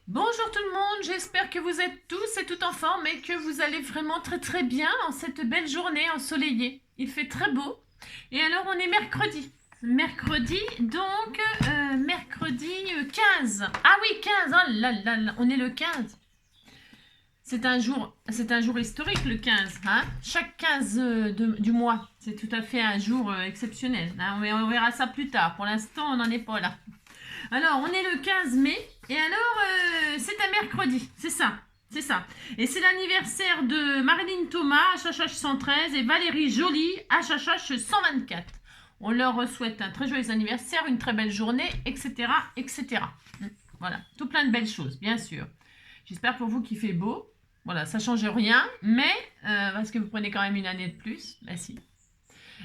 Bonjour tout le monde, j'espère que vous êtes tous et toutes en forme et que vous allez vraiment très bien en cette belle journée ensoleillée. Il fait très beau. Et alors on est mercredi. Mercredi, donc mercredi 15. Ah oui, 15, oh là là là, on est le 15. C'est un jour historique le 15. Hein, chaque 15 du mois, c'est tout à fait un jour exceptionnel. Hein, on verra ça plus tard. Pour l'instant, on n'en est pas là. Alors, on est le 15 mai, et alors, c'est un mercredi, c'est ça, c'est ça. Et c'est l'anniversaire de Marilyn Thomas, HHH 113, et Valérie Joly, HHH 124. On leur souhaite un très joyeux anniversaire, une très belle journée, etc., etc. Voilà, tout plein de belles choses, bien sûr. J'espère pour vous qu'il fait beau. Voilà, ça change rien, mais, parce que vous prenez quand même une année de plus, bah si.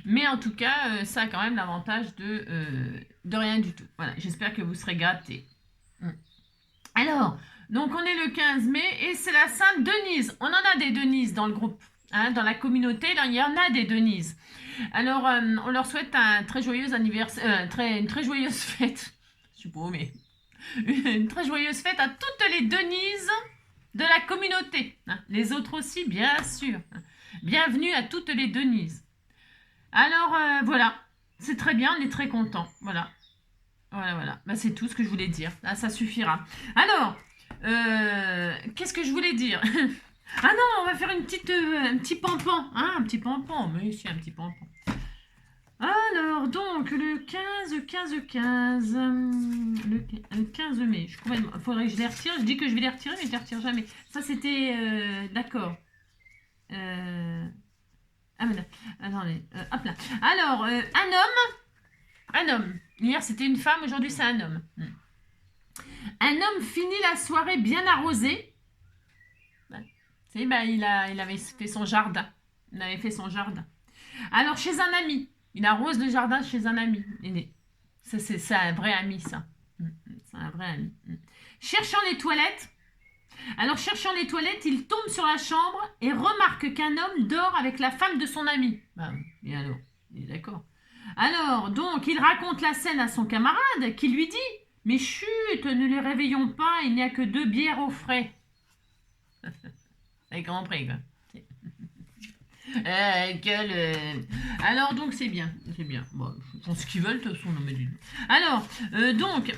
Mais en tout cas, ça a quand même l'avantage de rien du tout. Voilà, j'espère que vous serez gâtés. Alors, donc on est le 15 mai et c'est la Sainte Denise. On en a des Denises dans le groupe. Hein, dans la communauté, là, il y en a des Denises. Alors, on leur souhaite un très joyeux anniversaire, une très joyeuse fête. Je suis pas mais une très joyeuse fête à toutes les Denises de la communauté. Hein, les autres aussi, bien sûr. Bienvenue à toutes les Denises. Alors, voilà. C'est très bien, on est très content. Voilà. Voilà. Bah, c'est tout ce que je voulais dire. Là, ça suffira. Alors, qu'est-ce que je voulais dire? Ah non, on va faire un petit pampan. Hein, un petit pampan. Mais c'est un petit pampan. Alors, donc, le 15, le 15 mai. Il faudrait que je les retire. Je dis que je vais les retirer, mais je les retire jamais. Ça, c'était... d'accord. Ah, mais là, attendez. Hop là. Alors, un homme. Hier, c'était une femme, aujourd'hui, c'est un homme. Un homme finit la soirée bien arrosée. Il avait fait son jardin. Il avait fait son jardin. Alors, chez un ami. Il arrose le jardin chez un ami. C'est un vrai ami, ça. C'est un vrai ami. Cherchant les toilettes. Alors, cherchant les toilettes, il tombe sur la chambre et remarque qu'un homme dort avec la femme de son ami. Et alors, il est d'accord. Alors, donc, il raconte la scène à son camarade qui lui dit « Mais chut, ne les réveillons pas, il n'y a que 2 bières au frais. » Avec compris, quoi. Alors, donc, c'est bien. Bon, ils font ce qu'ils veulent, de toute façon. Non, mais... Alors, donc,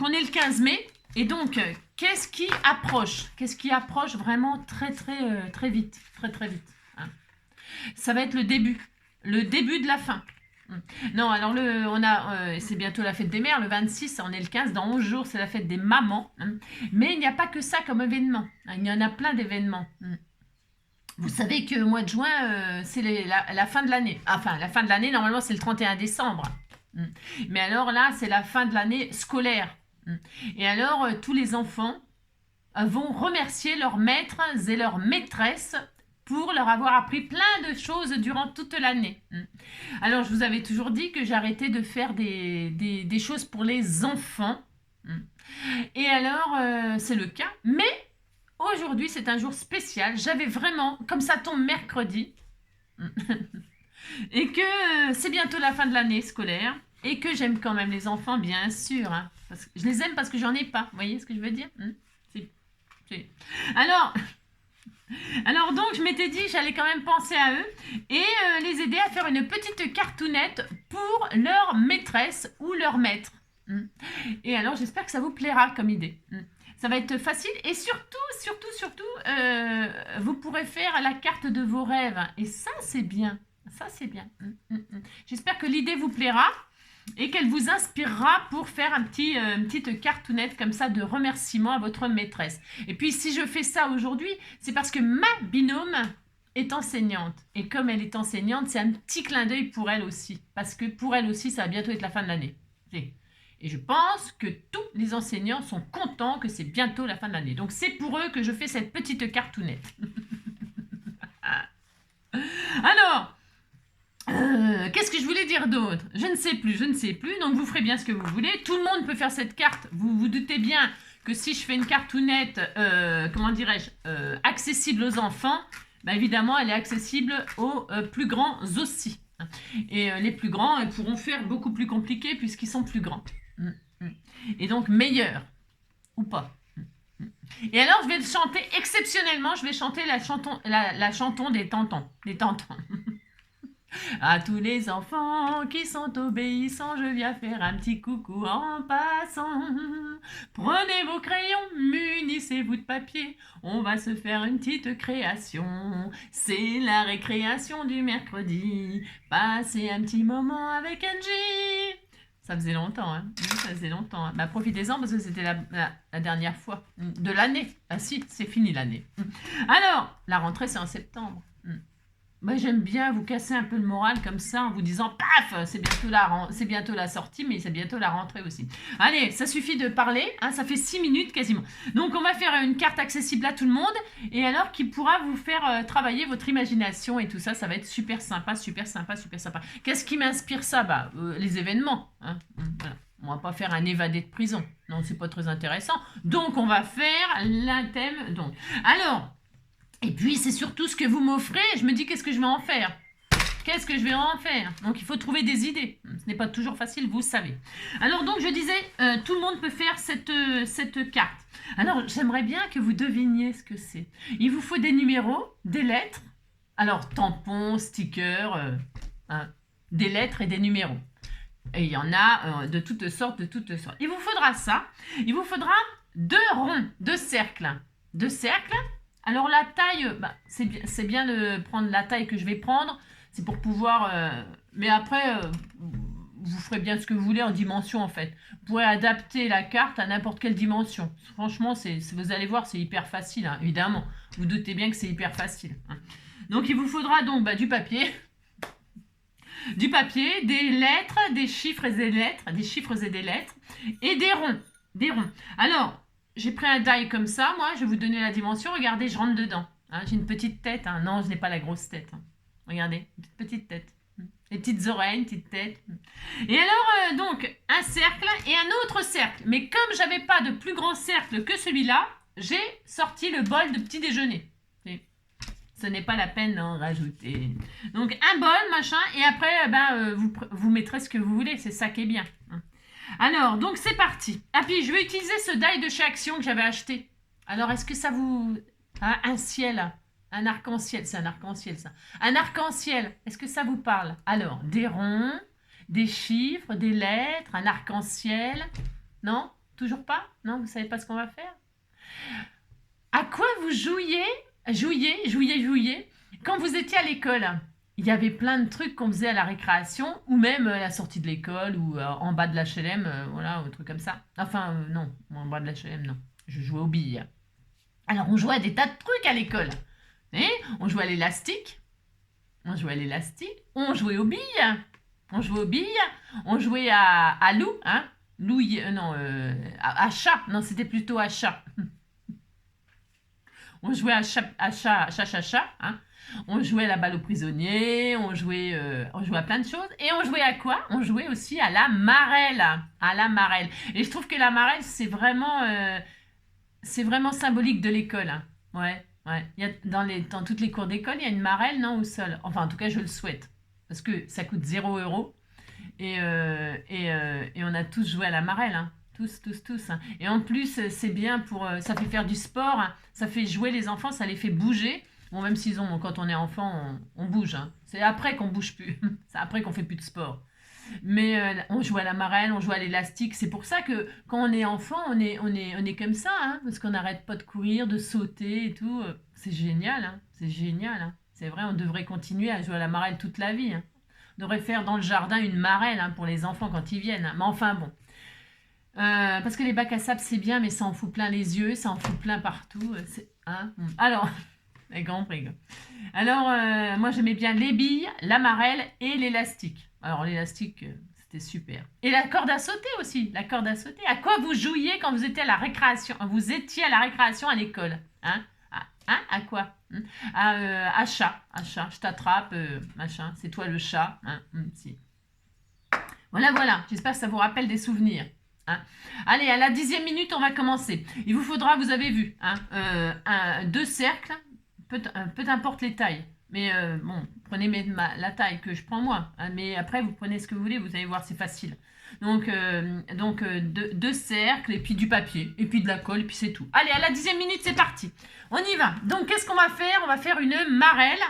on est le 15 mai. Et donc, qu'est-ce qui approche? Qu'est-ce qui approche vraiment très vite? Très vite. Hein, ça va être le début de la fin. Non, alors c'est bientôt la fête des mères, le 26, on est le 15, dans 11 jours, c'est la fête des mamans. Hein. Mais il n'y a pas que ça comme événement. Hein, il y en a plein d'événements. Vous savez que le mois de juin, c'est la fin de l'année. Enfin, la fin de l'année, normalement, c'est le 31 décembre. Mais alors là, c'est la fin de l'année scolaire. Et alors, tous les enfants vont remercier leurs maîtres et leurs maîtresses pour leur avoir appris plein de choses durant toute l'année. Alors, je vous avais toujours dit que j'arrêtais de faire des choses pour les enfants. Et alors, c'est le cas. Mais aujourd'hui, c'est un jour spécial. J'avais vraiment, comme ça tombe mercredi, et que c'est bientôt la fin de l'année scolaire, et que j'aime quand même les enfants, bien sûr. Hein, parce que je les aime parce que j'en ai pas. Vous voyez ce que je veux dire? Alors donc, je m'étais dit, j'allais quand même penser à eux et les aider à faire une petite cartoonette pour leur maîtresse ou leur maître. Et alors, j'espère que ça vous plaira comme idée. Ça va être facile et surtout, vous pourrez faire la carte de vos rêves. Et ça, c'est bien. J'espère que l'idée vous plaira et qu'elle vous inspirera pour faire une petite cartoonette comme ça de remerciement à votre maîtresse. Et puis, si je fais ça aujourd'hui, c'est parce que ma binôme est enseignante. Et comme elle est enseignante, c'est un petit clin d'œil pour elle aussi. Parce que pour elle aussi, ça va bientôt être la fin de l'année. Et je pense que tous les enseignants sont contents que c'est bientôt la fin de l'année. Donc, c'est pour eux que je fais cette petite cartoonette. Alors, qu'est-ce que je voulais dire d'autre? Je ne sais plus. Donc, vous ferez bien ce que vous voulez. Tout le monde peut faire cette carte. Vous vous doutez bien que si je fais une cartoonette, accessible aux enfants, bah, évidemment, elle est accessible aux plus grands aussi. Et les plus grands pourront faire beaucoup plus compliqué puisqu'ils sont plus grands. Et donc, meilleurs. Ou pas. Et alors, je vais chanter exceptionnellement, je vais chanter la chanson des tantons. Des tantons. À tous les enfants qui sont obéissants, je viens faire un petit coucou en passant. Prenez vos crayons, munissez-vous de papier, on va se faire une petite création. C'est la récréation du mercredi, passez un petit moment avec Angie. Ça faisait longtemps, hein. Oui, ça faisait longtemps. Hein. Bah, profitez-en parce que c'était la dernière fois de l'année. Ah si, c'est fini l'année. Alors, la rentrée, c'est en septembre. Moi, j'aime bien vous casser un peu le moral comme ça en vous disant paf, c'est bientôt la sortie, mais c'est bientôt la rentrée aussi. Allez, ça suffit de parler, hein, ça fait 6 minutes quasiment. Donc, on va faire une carte accessible à tout le monde et alors qui pourra vous faire travailler votre imagination et tout ça, ça va être super sympa, super sympa, super sympa. Qu'est-ce qui m'inspire ça? Bah, les événements. Hein, voilà. On va pas faire un évadé de prison. Non, c'est pas très intéressant. Donc, on va faire un thème. Donc, alors. Et puis, c'est surtout ce que vous m'offrez. Je me dis, qu'est-ce que je vais en faire? Qu'est-ce que je vais en faire? Donc, il faut trouver des idées. Ce n'est pas toujours facile, vous savez. Alors, donc, je disais, tout le monde peut faire cette carte. Alors, j'aimerais bien que vous deviniez ce que c'est. Il vous faut des numéros, des lettres. Alors, tampons, stickers, hein, des lettres et des numéros. Et il y en a de toutes sortes, de toutes sortes. Il vous faudra ça. Il vous faudra 2 ronds, 2 cercles. 2 cercles. Alors la taille, bah, c'est bien de prendre la taille que je vais prendre. C'est pour pouvoir... mais après, vous ferez bien ce que vous voulez en dimension en fait. Vous pourrez adapter la carte à n'importe quelle dimension. Franchement, vous allez voir, c'est hyper facile, hein, évidemment. Vous doutez bien que c'est hyper facile. Hein. Donc il vous faudra donc du papier. Du papier, des lettres, des chiffres et des lettres. Des chiffres et des lettres. Et des ronds. Des ronds. Alors... J'ai pris un die comme ça, moi, je vais vous donner la dimension. Regardez, je rentre dedans. Hein, j'ai une petite tête. Hein. Non, je n'ai pas la grosse tête. Hein. Regardez, une petite tête. Les petites oreilles, une petite tête. Et alors, donc, un cercle et un autre cercle. Mais comme j'avais pas de plus grand cercle que celui-là, j'ai sorti le bol de petit déjeuner. Et ce n'est pas la peine d'en rajouter. Donc, un bol, machin, et après, vous mettrez ce que vous voulez. C'est ça qui est bien. Hein. Alors, donc c'est parti. Ah puis, je vais utiliser ce die de chez Action que j'avais acheté. Alors, est-ce que ça vous... Hein, un ciel, un arc-en-ciel, c'est un arc-en-ciel ça. Un arc-en-ciel, est-ce que ça vous parle? Alors, des ronds, des chiffres, des lettres, un arc-en-ciel. Non? Toujours pas? Non, vous savez pas ce qu'on va faire? À quoi vous jouiez quand vous étiez à l'école? Il y avait plein de trucs qu'on faisait à la récréation, ou même à la sortie de l'école, ou en bas de l'HLM, voilà, un truc comme ça. Enfin, non, en bas de l'HLM, non. Je jouais aux billes. Alors, on jouait à des tas de trucs à l'école. On jouait à l'élastique. On jouait aux billes. On jouait à loup, hein. À chat. Non, c'était plutôt à chat. On jouait à chat, hein. On jouait à la balle aux prisonniers, on jouait à plein de choses. Et on jouait à quoi? On jouait aussi à la marelle. À la marelle. Et je trouve que la marelle, c'est vraiment symbolique de l'école. Hein. Ouais. Il y a, dans toutes les cours d'école, il y a une marelle, non, au sol. Enfin, en tout cas, je le souhaite. Parce que ça coûte 0 €. Et on a tous joué à la marelle. Hein. Tous. Hein. Et en plus, c'est bien ça fait faire du sport. Hein. Ça fait jouer les enfants, ça les fait bouger. Bon, même quand on est enfant, on bouge. Hein. C'est après qu'on bouge plus. C'est après qu'on fait plus de sport. Mais on joue à la marelle, on joue à l'élastique. C'est pour ça que quand on est enfant, on est comme ça. Hein, parce qu'on n'arrête pas de courir, de sauter et tout. C'est génial. Hein, c'est génial. Hein. C'est vrai, on devrait continuer à jouer à la marelle toute la vie. Hein. On devrait faire dans le jardin une marelle pour les enfants quand ils viennent. Hein. Mais enfin bon. Parce que les bacs à sable, c'est bien, mais ça en fout plein les yeux, ça en fout plein partout. Hein. Alors... Les grands prix. Alors, moi, j'aimais bien les billes, la marelle et l'élastique. Alors, l'élastique, c'était super. Et la corde à sauter aussi. La corde à sauter. À quoi vous jouiez quand vous étiez à la récréation? Vous étiez à la récréation à l'école. Hein? À quoi? À chat. Je t'attrape, machin. C'est toi le chat. Hein? Si. Voilà. J'espère que ça vous rappelle des souvenirs. Hein. Allez, à la 10e minute, on va commencer. Il vous faudra, vous avez vu, 2 cercles. Peu importe les tailles. Mais bon, prenez la taille que je prends moi. Hein, mais après, vous prenez ce que vous voulez. Vous allez voir, c'est facile. Donc deux cercles, et puis du papier, et puis de la colle, et puis c'est tout. Allez, à la 10e minute, c'est parti. On y va. Donc, qu'est-ce qu'on va faire? On va faire une marelle,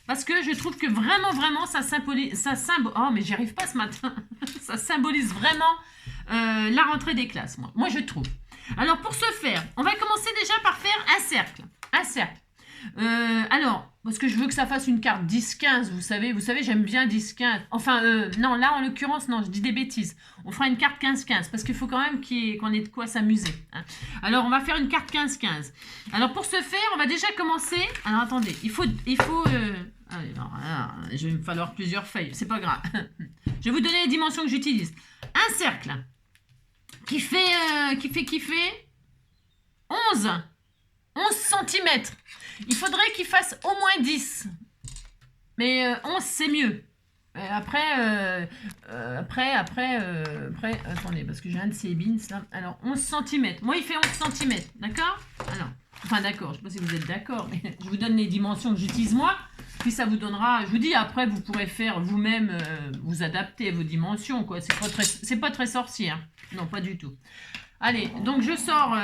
parce que je trouve que vraiment, ça symbolise... Oh, mais j'y arrive pas ce matin. Ça symbolise vraiment la rentrée des classes, moi je trouve. Alors, pour ce faire, on va commencer déjà par faire un cercle. Un cercle. Alors, parce que je veux que ça fasse une carte 10-15, vous savez, j'aime bien 10-15. Enfin, non, là, en l'occurrence, non, je dis des bêtises. On fera une carte 15-15, parce qu'il faut quand même qu'on ait de quoi s'amuser. Hein. Alors, on va faire une carte 15-15. Alors, pour ce faire, on va déjà commencer... Alors, attendez, il faut je vais me falloir plusieurs feuilles, c'est pas grave. Je vais vous donner les dimensions que j'utilise. Un cercle qui fait 11 cm. Il faudrait qu'il fasse au moins 10. Mais 11, c'est mieux. Après, attendez, parce que j'ai un de ces bins là. Alors, 11 cm. Moi, il fait 11 cm. D'accord? Alors, enfin, d'accord. Je ne sais pas si vous êtes d'accord, mais je vous donne les dimensions que j'utilise moi. Puis ça vous donnera... Je vous dis, après, vous pourrez faire vous-même, vous adapter vos dimensions, quoi. C'est pas très sorcier. Hein. Non, pas du tout. Allez, donc je sors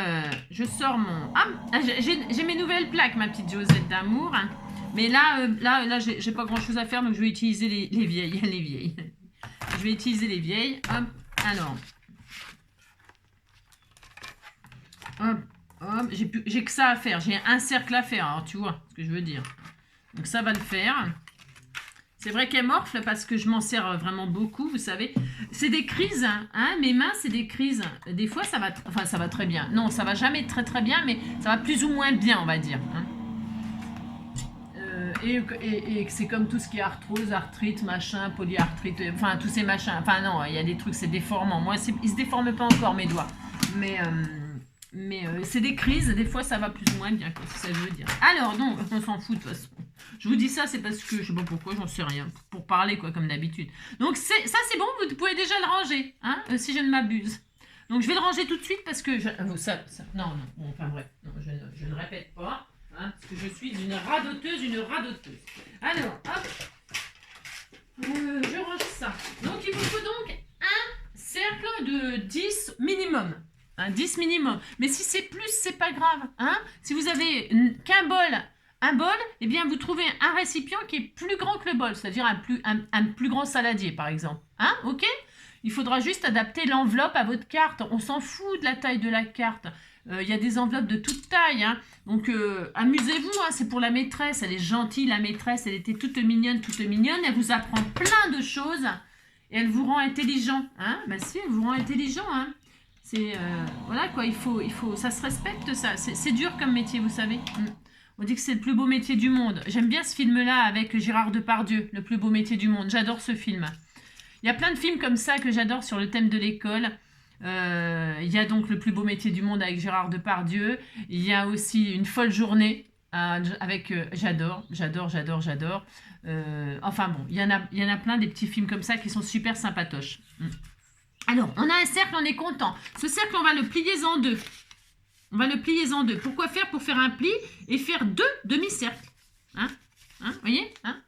mon... Ah, j'ai mes nouvelles plaques, ma petite Josette d'amour. Mais là, j'ai pas grand-chose à faire, donc je vais utiliser les vieilles. Les vieilles. Je vais utiliser les vieilles. Hop, alors. Hop, j'ai que ça à faire. J'ai un cercle à faire, alors tu vois ce que je veux dire. Donc ça va le faire. C'est vrai qu'elle morfle parce que je m'en sers vraiment beaucoup, vous savez. C'est des crises, hein, mes mains, c'est des crises. Des fois, ça va très bien. Non, ça va jamais très bien, mais ça va plus ou moins bien, on va dire. Hein. Et c'est comme tout ce qui est arthrose, arthrite, machin, polyarthrite, enfin, tous ces machins. Enfin, non, il y a des trucs, c'est déformant. Moi, ils se déforment pas encore, mes doigts. Mais c'est des crises, des fois, ça va plus ou moins bien, quoi, c'est ça que je veux dire. Alors, donc, on s'en fout, de toute façon. Je vous dis ça, c'est parce que je sais pas pourquoi, j'en sais rien. Pour parler, quoi, comme d'habitude. Donc, ça, c'est bon, vous pouvez déjà le ranger, hein, si je ne m'abuse. Donc, je vais le ranger tout de suite parce que... non, bon, enfin bref, non, je ne répète pas, hein, parce que je suis une radoteuse. Alors, hop, je range ça. Donc, il vous faut donc un cercle de 10 minimum. 10 minimum. Mais si c'est plus, c'est pas grave. Hein, si vous avez qu'un bol... Un bol, eh bien, vous trouvez un récipient qui est plus grand que le bol, c'est-à-dire un plus grand saladier, par exemple. Hein, ok? Il faudra juste adapter l'enveloppe à votre carte. On s'en fout de la taille de la carte. Il y a des enveloppes de toute taille. Hein. Donc, amusez-vous, hein, c'est pour la maîtresse. Elle est gentille, la maîtresse. Elle était toute mignonne. Elle vous apprend plein de choses. Et elle vous rend intelligent. Hein? Bah si, elle vous rend intelligent. Hein. C'est, voilà, quoi, il faut, ça se respecte, ça. C'est dur comme métier, vous savez. On dit que c'est le plus beau métier du monde. J'aime bien ce film-là avec Gérard Depardieu, le plus beau métier du monde. J'adore ce film. Il y a plein de films comme ça que j'adore sur le thème de l'école. Il y a donc le plus beau métier du monde avec Gérard Depardieu. Il y a aussi Une folle journée avec... j'adore. Enfin bon, il y en a plein des petits films comme ça qui sont super sympatoches. Alors, on a un cercle, on est content. Ce cercle, on va le plier en deux. Pourquoi faire? Pour faire un pli et faire 2 demi-cercles. Hein, voyez, hein?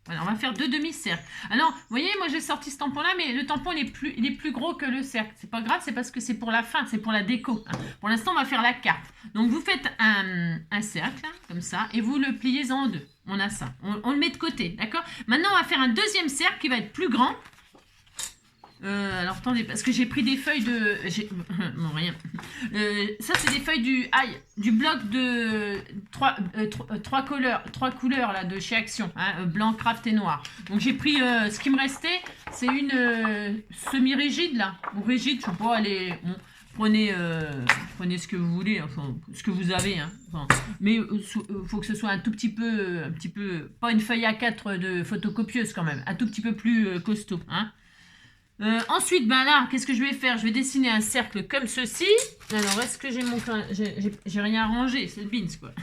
Voilà, on va faire 2 demi-cercles. Alors, vous voyez, moi j'ai sorti ce tampon-là, mais le tampon il est plus gros que le cercle. C'est pas grave, c'est parce que c'est pour la fin, c'est pour la déco. Hein. Pour l'instant, on va faire la carte. Donc, vous faites un cercle, hein, comme ça, et vous le pliez en deux. On a ça. On le met de côté, d'accord? Maintenant, on va faire un deuxième cercle qui va être plus grand. Alors attendez, parce que j'ai pris des feuilles de... Bon, rien. Ça, c'est des feuilles du bloc de 3 couleurs là, de chez Action. Hein, blanc, craft et noir. Donc j'ai pris ce qui me restait, c'est une semi-rigide là. Ou rigide, je sais pas, elle est... Bon, prenez ce que vous voulez, enfin, ce que vous avez. Hein. Enfin, mais faut que ce soit un petit peu... Pas une feuille A4 de photocopieuse quand même. Un tout petit peu plus costaud. Hein. Ensuite, ben là, qu'est-ce que je vais faire? Je vais dessiner un cercle comme ceci. Alors, est-ce que j'ai mon... J'ai rien arrangé, c'est le bins, quoi.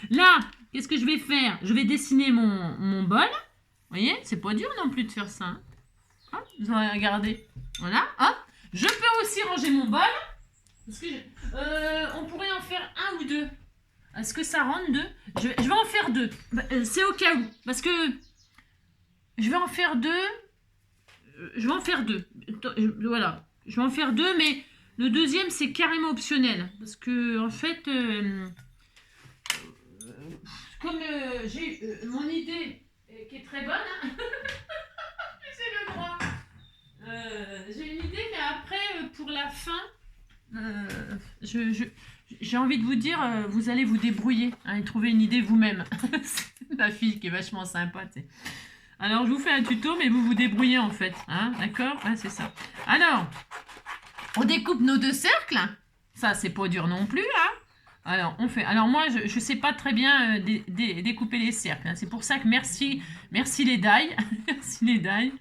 Là, qu'est-ce que je vais faire? Je vais dessiner mon bol. Vous voyez? C'est pas dur non plus de faire ça. Hein. Hop, vous allez regarder. Voilà, hop. Je peux aussi ranger mon bol. Parce que on pourrait en faire un ou deux. Est-ce que ça rentre deux? Je vais en faire deux. C'est au cas où. Parce que je vais en faire deux. je vais en faire 2. Voilà, je vais en faire 2, mais le deuxième, c'est carrément optionnel. Parce que, en fait, comme j'ai mon idée qui est très bonne, hein, c'est le droit. J'ai une idée, mais après, pour la fin, j'ai envie de vous dire, vous allez vous débrouiller hein, et trouver une idée vous-même. C'est ma fille qui est vachement sympa, tu sais. Alors, je vous fais un tuto, mais vous vous débrouillez en fait. Hein, d'accord? Ouais, c'est ça. Alors, on découpe nos 2 cercles. Ça, c'est pas dur non plus. Hein. Alors, on fait. Alors, moi, je ne sais pas très bien découper les cercles. Hein. C'est pour ça que merci les die. Merci les die.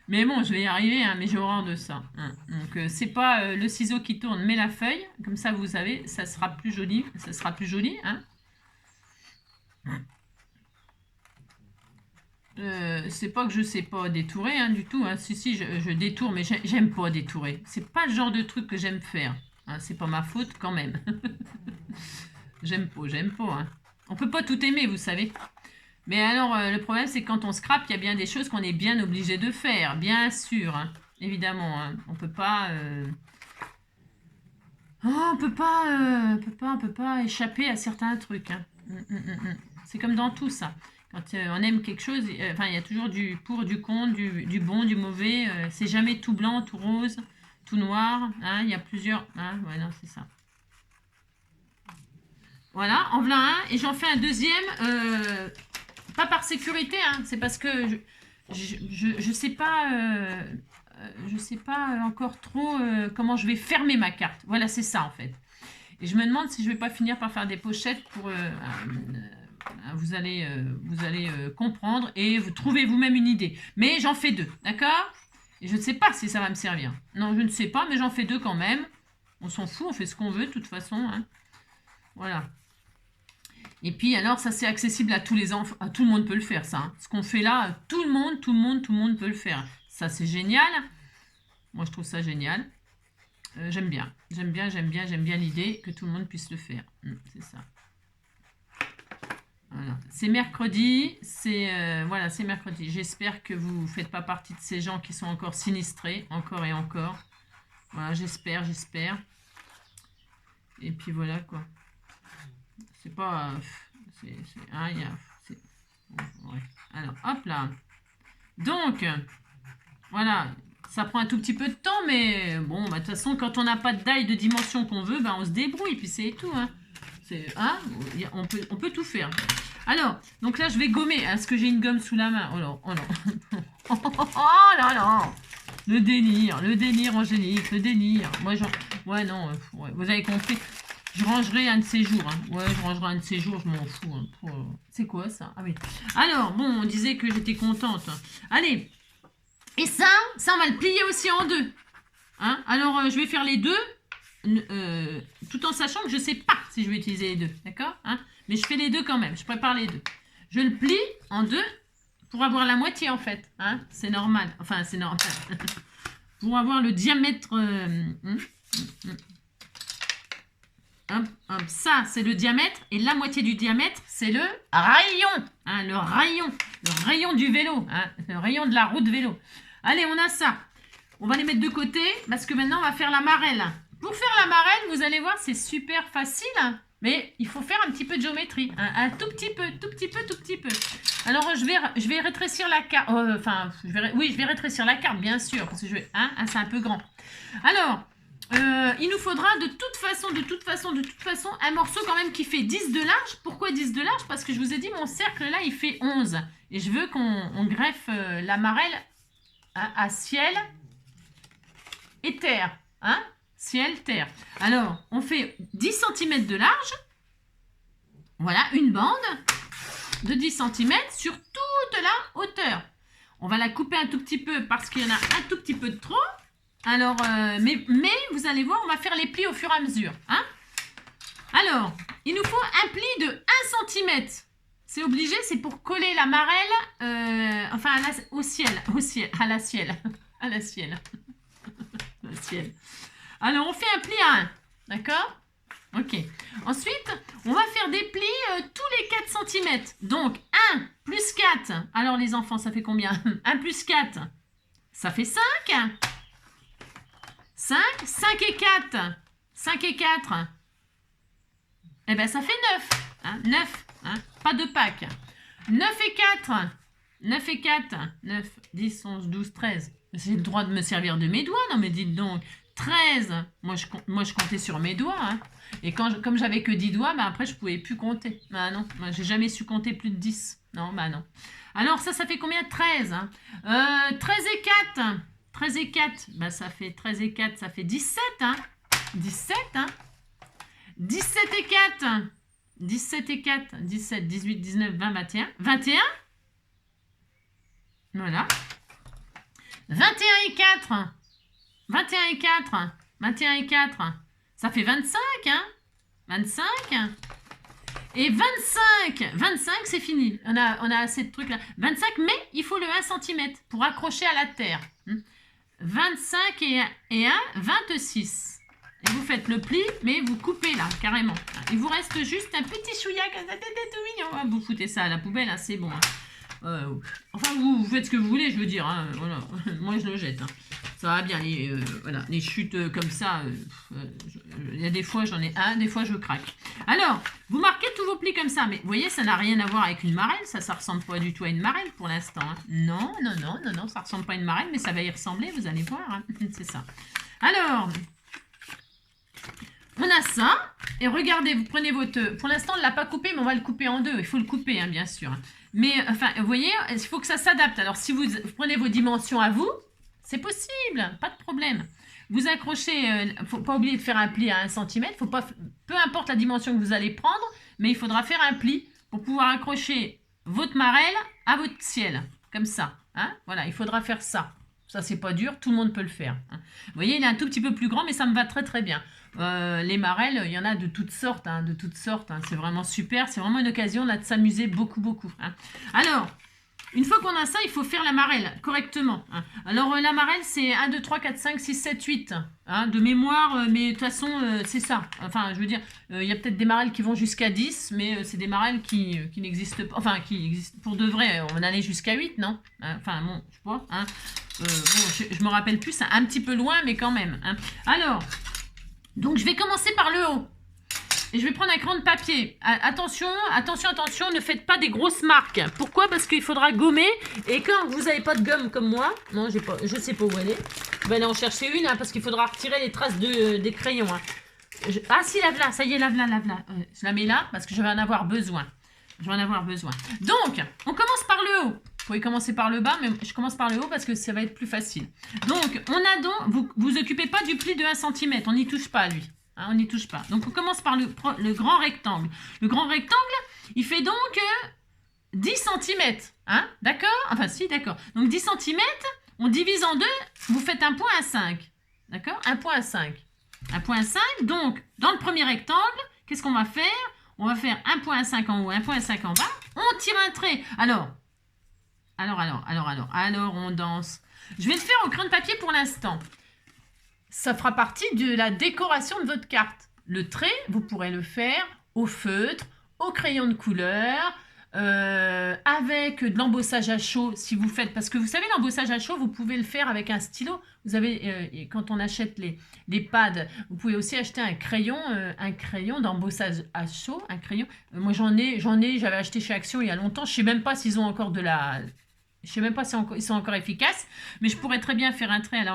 Mais bon, je vais y arriver, hein, mais j'ai horreur de ça. Hein. Donc, c'est pas le ciseau qui tourne, mais la feuille. Comme ça, vous savez, ça sera plus joli. Ça sera plus joli. Hein. C'est pas que je sais pas détourer hein, du tout. Hein. Si, je détourne, mais j'aime pas détourer. C'est pas le genre de truc que j'aime faire. Hein. C'est pas ma faute quand même. J'aime pas. Hein. On peut pas tout aimer, vous savez. Mais alors, le problème, c'est que quand on scrape, il y a bien des choses qu'on est bien obligé de faire. Bien sûr, hein. Évidemment. Hein. On peut pas... Oh, on peut pas échapper à certains trucs. Hein. C'est comme dans tout ça. Quand on aime quelque chose, enfin, il y a toujours du pour, du contre, du bon, du mauvais. C'est jamais tout blanc, tout rose, tout noir. Hein, il y a plusieurs... Hein, ouais, non, c'est ça. Voilà, en voilà un. Et j'en fais un deuxième... pas par sécurité, hein, c'est parce que je sais pas encore trop comment je vais fermer ma carte. Voilà, c'est ça en fait. Et je me demande si je vais pas finir par faire des pochettes pour vous allez comprendre et vous trouvez vous-même une idée. Mais j'en fais 2, d'accord? Et je ne sais pas si ça va me servir. Non, je ne sais pas, mais j'en fais 2 quand même. On s'en fout, on fait ce qu'on veut de toute façon. Hein. Voilà. Et puis alors ça c'est accessible à tous les enfants, tout le monde peut le faire ça. Hein. Ce qu'on fait là, tout le monde peut le faire. Ça c'est génial. Moi je trouve ça génial. J'aime bien l'idée que tout le monde puisse le faire. C'est ça. Voilà. C'est mercredi, voilà, c'est mercredi. J'espère que vous ne faites pas partie de ces gens qui sont encore sinistrés, encore et encore. Voilà, j'espère. Et puis voilà quoi. C'est pas... ouais. Alors, hop là. Donc, voilà. Ça prend un tout petit peu de temps, mais bon, bah, de toute façon, quand on n'a pas de die de dimension qu'on veut, bah, on se débrouille, puis c'est tout. Hein. Hein, on peut tout faire. Alors, donc là, je vais gommer. Est-ce que j'ai une gomme sous la main? Oh non, oh non. Oh là là. Le délire Angélique, le délire. Moi, ouais, non, ouais, vous avez compris. Je rangerai un de ces jours. Hein. Ouais, je rangerai un de ces jours, je m'en fous. Hein. C'est quoi ça? Ah oui. Alors, bon, on disait que j'étais contente. Allez. Et ça, on va le plier aussi en 2. Hein? Alors, je vais faire les 2, tout en sachant que je ne sais pas si je vais utiliser les 2. D'accord? Hein? Mais je fais les 2 quand même. Je prépare les 2. Je le plie en 2 pour avoir la moitié, en fait. Hein? C'est normal. Enfin, c'est normal. Pour avoir le diamètre... ça, c'est le diamètre. Et la moitié du diamètre, c'est le rayon. Hein, le rayon du vélo. Hein, le rayon de la route vélo. Allez, on a ça. On va les mettre de côté parce que maintenant, on va faire la marelle. Pour faire la marelle, vous allez voir, c'est super facile. Mais il faut faire un petit peu de géométrie. Hein, un tout petit peu. Alors, je vais rétrécir la carte. Je vais rétrécir la carte, bien sûr. Parce que c'est un peu grand. Alors... il nous faudra de toute façon un morceau quand même qui fait 10 de large. Pourquoi 10 de large? Parce que je vous ai dit mon cercle là il fait 11 et je veux qu'on greffe la marelle à ciel et terre. Hein? Ciel, terre. Alors on fait 10 cm de large. Voilà, une bande de 10 cm sur toute la hauteur. On va la couper un tout petit peu parce qu'il y en a un tout petit peu de trop. Alors, mais vous allez voir, on va faire les plis au fur et à mesure. Hein? Alors, il nous faut un pli de 1 cm. C'est obligé, c'est pour coller la marelle au ciel. Alors, on fait un pli à 1. D'accord? Ok. Ensuite, on va faire des plis tous les 4 cm. Donc, 1 plus 4. Alors, les enfants, ça fait combien? 1 plus 4. Ça fait 5. 5. 5 et 4. 5 et 4. Eh bien, ça fait 9. Hein, 9. Hein, pas de Pâques. 9 et 4. 9 et 4. 9, 10, 11, 12, 13. J'ai le droit de me servir de mes doigts. Non, mais dites donc. 13. Moi, je comptais sur mes doigts. Hein. Et comme j'avais que 10 doigts, bah, après, je ne pouvais plus compter. Bah non, moi, j'ai jamais su compter plus de 10. Non, bah non. Alors, ça fait combien? 13. Hein. 13 et 4. 13 et 4. Bah, ça fait 13 et 4, ça fait 17. Hein. 17. Hein. 17 et 4. 17 et 4. 17, 18, 19, 20, 21. 21. Voilà. 21 et 4. 21 et 4. 21 et 4. Ça fait 25. Hein. 25. Et 25. 25, c'est fini. On a assez de trucs là. 25, mais il faut le 1 cm pour accrocher à la terre. 25 et 1, 26. Et vous faites le pli, mais vous coupez là, carrément. Il vous reste juste un petit chouïa, tout mignon. Vous foutez ça à la poubelle, hein, c'est bon. Hein. Enfin, vous faites ce que vous voulez, je veux dire. Hein, voilà. Moi, je le jette. Hein. Ça va bien, voilà, les chutes comme ça. Il y a des fois, j'en ai un, des fois, je craque. Alors, vous marquez tous vos plis comme ça. Mais vous voyez, ça n'a rien à voir avec une marelle. Ça ressemble pas du tout à une marelle pour l'instant. Hein. Non, ça ressemble pas à une marelle, mais ça va y ressembler, vous allez voir. Hein. C'est ça. Alors... On a ça, et regardez, vous prenez votre... Pour l'instant, on ne l'a pas coupé, mais on va le couper en deux. Il faut le couper, hein, bien sûr. Mais, enfin, vous voyez, il faut que ça s'adapte. Alors, si vous prenez vos dimensions à vous, c'est possible, pas de problème. Vous accrochez, il ne faut pas oublier de faire un pli à 1 cm. Faut pas, peu importe la dimension que vous allez prendre, mais il faudra faire un pli pour pouvoir accrocher votre marelle à votre ciel, comme ça. Hein, voilà, il faudra faire ça. Ça, c'est pas dur, tout le monde peut le faire. Hein. Vous voyez, il est un tout petit peu plus grand, mais ça me va très très bien. Les marelles, il y en a de toutes sortes, hein, hein. C'est vraiment super. C'est vraiment une occasion là, de s'amuser beaucoup, beaucoup. Hein. Alors, une fois qu'on a ça, il faut faire la marelle correctement. Hein. Alors, la marelle, c'est 1, 2, 3, 4, 5, 6, 7, 8. Hein, de mémoire, mais de toute façon, c'est ça. Enfin, je veux dire, il y a peut-être des marelles qui vont jusqu'à 10, mais c'est des marelles qui n'existent pas. Enfin, qui existent pour de vrai. On allait jusqu'à 8, non? Enfin, bon, je sais pas. Hein. Bon, je me rappelle plus, c'est un petit peu loin, mais quand même. Hein. Alors... Donc, je vais commencer par le haut. Et je vais prendre un crayon de papier. Attention, ne faites pas des grosses marques. Pourquoi? Parce qu'il faudra gommer. Et quand vous n'avez pas de gomme comme moi, non, je ne sais pas où elle est. Je vais aller en chercher une, hein, parce qu'il faudra retirer les traces des crayons. Hein. Ah si, la voilà, ça y est, la voilà. Je la mets là, parce que je vais en avoir besoin. Donc, on commence par le haut. Vous pouvez commencer par le bas, mais je commence par le haut parce que ça va être plus facile. Donc, vous occupez pas du pli de 1 cm. On n'y touche pas, lui. Hein, on n'y touche pas. Donc, on commence par le grand rectangle. Le grand rectangle, il fait donc 10 cm. Hein, d'accord? Enfin, si, d'accord. Donc, 10 cm, on divise en deux. Vous faites un point à 5. D'accord? Un point à 5. Un point à 5. Donc, dans le premier rectangle, qu'est-ce qu'on va faire? On va faire un point à 5 en haut, un point à 5 en bas. On tire un trait. Alors, on danse. Je vais le faire au crayon de papier pour l'instant. Ça fera partie de la décoration de votre carte. Le trait, vous pourrez le faire au feutre, au crayon de couleur, avec de l'embossage à chaud si vous faites. Parce que vous savez, l'embossage à chaud, vous pouvez le faire avec un stylo. Vous avez, quand on achète les pads, vous pouvez aussi acheter un crayon d'embossage à chaud. Un crayon. Moi, j'avais acheté chez Action il y a longtemps. Je ne sais même pas s'ils ont encore de la... Je ne sais même pas s'ils sont encore efficaces, mais je pourrais très bien faire un trait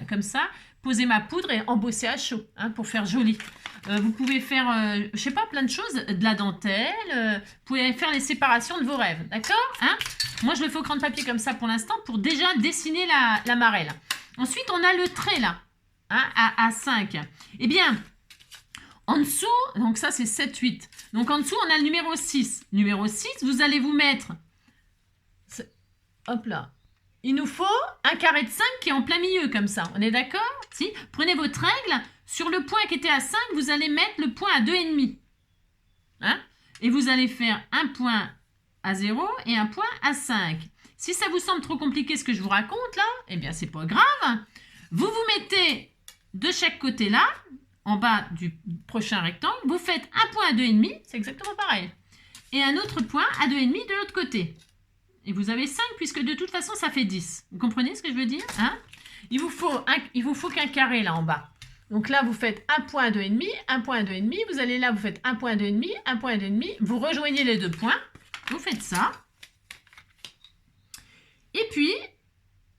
comme ça, poser ma poudre et embosser à chaud, hein, pour faire joli. Vous pouvez faire, je ne sais pas, plein de choses, de la dentelle, vous pouvez faire les séparations de vos rêves, d'accord, hein? Moi, je le fais au crayon de papier comme ça pour l'instant, pour déjà dessiner la marelle. Ensuite, on a le trait là, hein, à 5. Eh bien, en dessous, donc ça c'est 7, 8. Donc en dessous, on a le numéro 6. Numéro 6, vous allez vous mettre... Hop là. Il nous faut un carré de 5 qui est en plein milieu comme ça. On est d'accord? Si. Prenez votre règle. Sur le point qui était à 5, vous allez mettre le point à 2,5. Hein? Et vous allez faire un point à 0 et un point à 5. Si ça vous semble trop compliqué ce que je vous raconte là, eh bien c'est pas grave. Vous vous mettez de chaque côté là, en bas du prochain rectangle, vous faites un point à 2,5, c'est exactement pareil. Et un autre point à 2,5 de l'autre côté. Et vous avez 5 puisque de toute façon, ça fait 10. Vous comprenez ce que je veux dire, hein? Il vous faut qu'un carré là en bas. Donc là, vous faites un point 2,5, un point 2,5. Vous allez là, vous faites un point 2,5, un point 2,5. Vous rejoignez les 2 points. Vous faites ça. Et puis,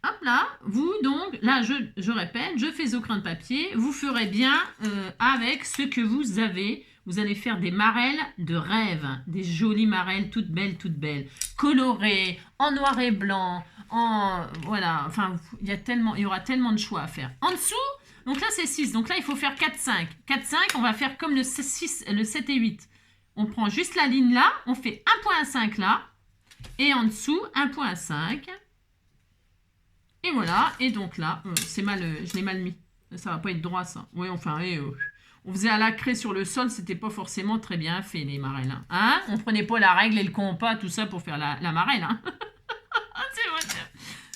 hop là, vous donc, là, je répète, je fais au crayon de papier. Vous ferez bien avec ce que vous avez. Vous allez faire des marelles de rêve. Des jolies marelles toutes belles, colorées, en noir et blanc, voilà, enfin, il y aura tellement de choix à faire. En dessous, donc là, c'est 6. Donc là, il faut faire 4, 5. 4, 5, on va faire comme le 6, le 7 et 8. On prend juste la ligne là, on fait un point à 5 là, et en dessous, un point à 5. Et voilà, et donc là, c'est mal, je l'ai mal mis. Ça va pas être droit, ça. Oui, enfin, on faisait à la craie sur le sol, c'était pas forcément très bien fait, les marelles. Hein, on prenait pas la règle et le compas, tout ça, pour faire la marelle. Hein. C'est vrai.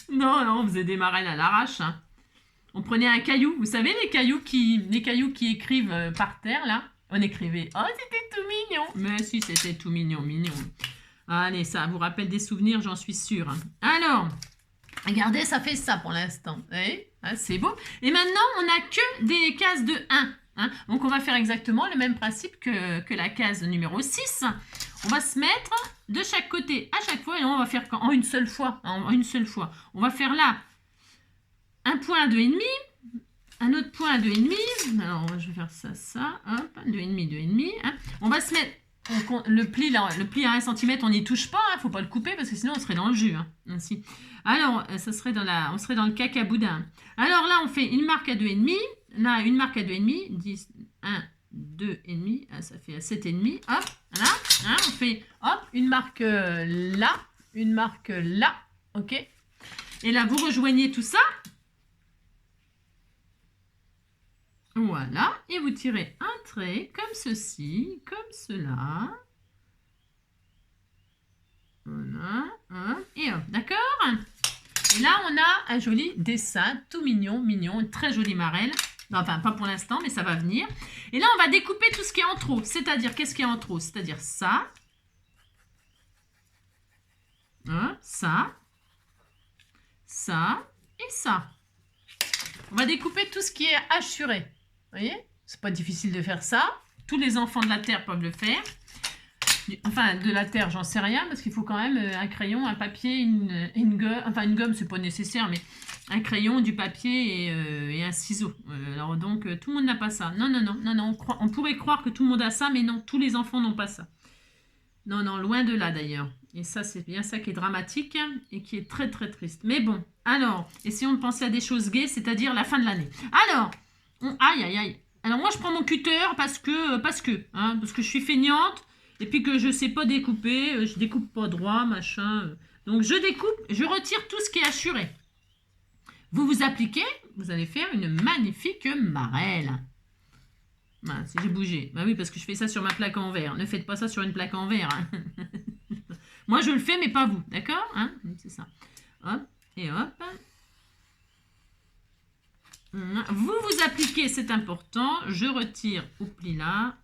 Non, on faisait des marelles à l'arrache. Hein. On prenait un caillou, vous savez, les cailloux qui écrivent par terre, là. On écrivait, oh, c'était tout mignon. Mais si, c'était tout mignon. Allez, ça vous rappelle des souvenirs, j'en suis sûre. Hein. Alors, regardez, ça fait ça pour l'instant. C'est beau. Et maintenant, on n'a que des cases de 1. Hein. Donc, on va faire exactement le même principe que la case numéro 6. On va se mettre de chaque côté à chaque fois et on va faire en une seule fois. On va faire là un point à 2,5, un autre point à 2,5. Alors, je vais faire ça, hop, 2,5. Hein. On va se mettre le pli à 1 cm, on n'y touche pas, il ne faut pas le couper parce que sinon on serait dans le jus. Hein, ainsi. Alors, on serait dans le cacaboudin. Alors là, on fait une marque à 2,5. Là, une marque à 2,5, 10, 1, 2,5, ça fait 7,5, hop, voilà, hein, on fait, hop, une marque là, une marque là, ok. Et là, vous rejoignez tout ça, voilà, et vous tirez un trait, comme ceci, comme cela, voilà, hop, et hop, d'accord. Et là, on a un joli dessin, tout mignon, une très jolie marelle. Enfin, pas pour l'instant, mais ça va venir. Et là, on va découper tout ce qui est en trop. C'est-à-dire, qu'est-ce qui est en trop? C'est-à-dire ça. Hein, ça. Ça. Et ça. On va découper tout ce qui est assuré. Vous voyez? C'est pas difficile de faire ça. Tous les enfants de la Terre peuvent le faire. Enfin, de la Terre, j'en sais rien, parce qu'il faut quand même un crayon, un papier, une gomme. Enfin, une gomme, c'est pas nécessaire, mais un crayon, du papier et un ciseau. Alors donc, tout le monde n'a pas ça. Non. On pourrait croire que tout le monde a ça, mais non, tous les enfants n'ont pas ça. Non, loin de là d'ailleurs. Et ça, c'est bien ça qui est dramatique et qui est très, très triste. Mais bon, alors, essayons de penser à des choses gaies, c'est-à-dire la fin de l'année. Alors, aïe. Alors moi, je prends mon cutter parce que je suis feignante. Et puis que je ne sais pas découper, je découpe pas droit, machin. Donc je découpe, je retire tout ce qui est assuré. Vous vous appliquez, vous allez faire une magnifique marelle. Voilà, si j'ai bougé. Bah oui, parce que je fais ça sur ma plaque en verre. Ne faites pas ça sur une plaque en verre. Hein. Moi, je le fais, mais pas vous. D'accord, hein? C'est ça. Hop, et hop. Vous vous appliquez, c'est important. Je retire au pli là.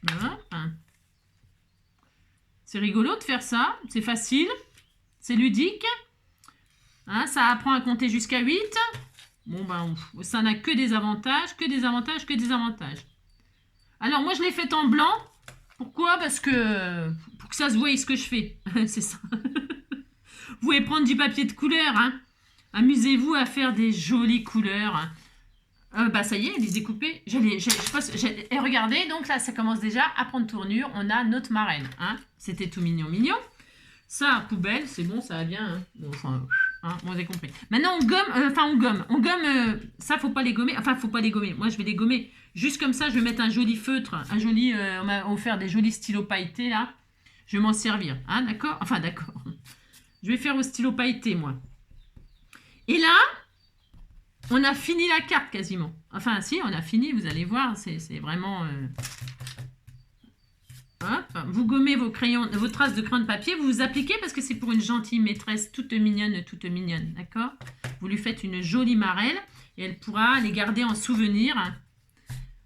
Voilà. C'est rigolo de faire ça, c'est facile, c'est ludique. Hein, ça apprend à compter jusqu'à 8. Bon, ben, ça n'a que des avantages, Alors, moi, je l'ai fait en blanc. Pourquoi? Parce que pour que ça se voie ce que je fais. C'est ça. Vous pouvez prendre du papier de couleur. Hein. Amusez-vous à faire des jolies couleurs. Hein. Bah ça y est, elle est découpée. Et regardez, donc là, ça commence déjà à prendre tournure. On a notre marraine. Hein. C'était tout mignon. Ça, poubelle, c'est bon, ça va bien. Hein. Bon, enfin, vous avez compris. Maintenant, on gomme. On gomme, ça, faut pas les gommer. Enfin, faut pas les gommer. Moi, je vais les gommer juste comme ça. Je vais mettre un joli feutre. On m'a offert des jolis stylos pailletés, là. Je vais m'en servir. Hein, d'accord? Enfin, d'accord. Je vais faire au stylo pailleté, moi. Et là... On a fini la carte quasiment. Enfin, si, on a fini, vous allez voir, c'est vraiment... Hop, vous gommez vos traces de crayon de papier, vous vous appliquez parce que c'est pour une gentille maîtresse toute mignonne, d'accord? Vous lui faites une jolie marelle et elle pourra les garder en souvenir.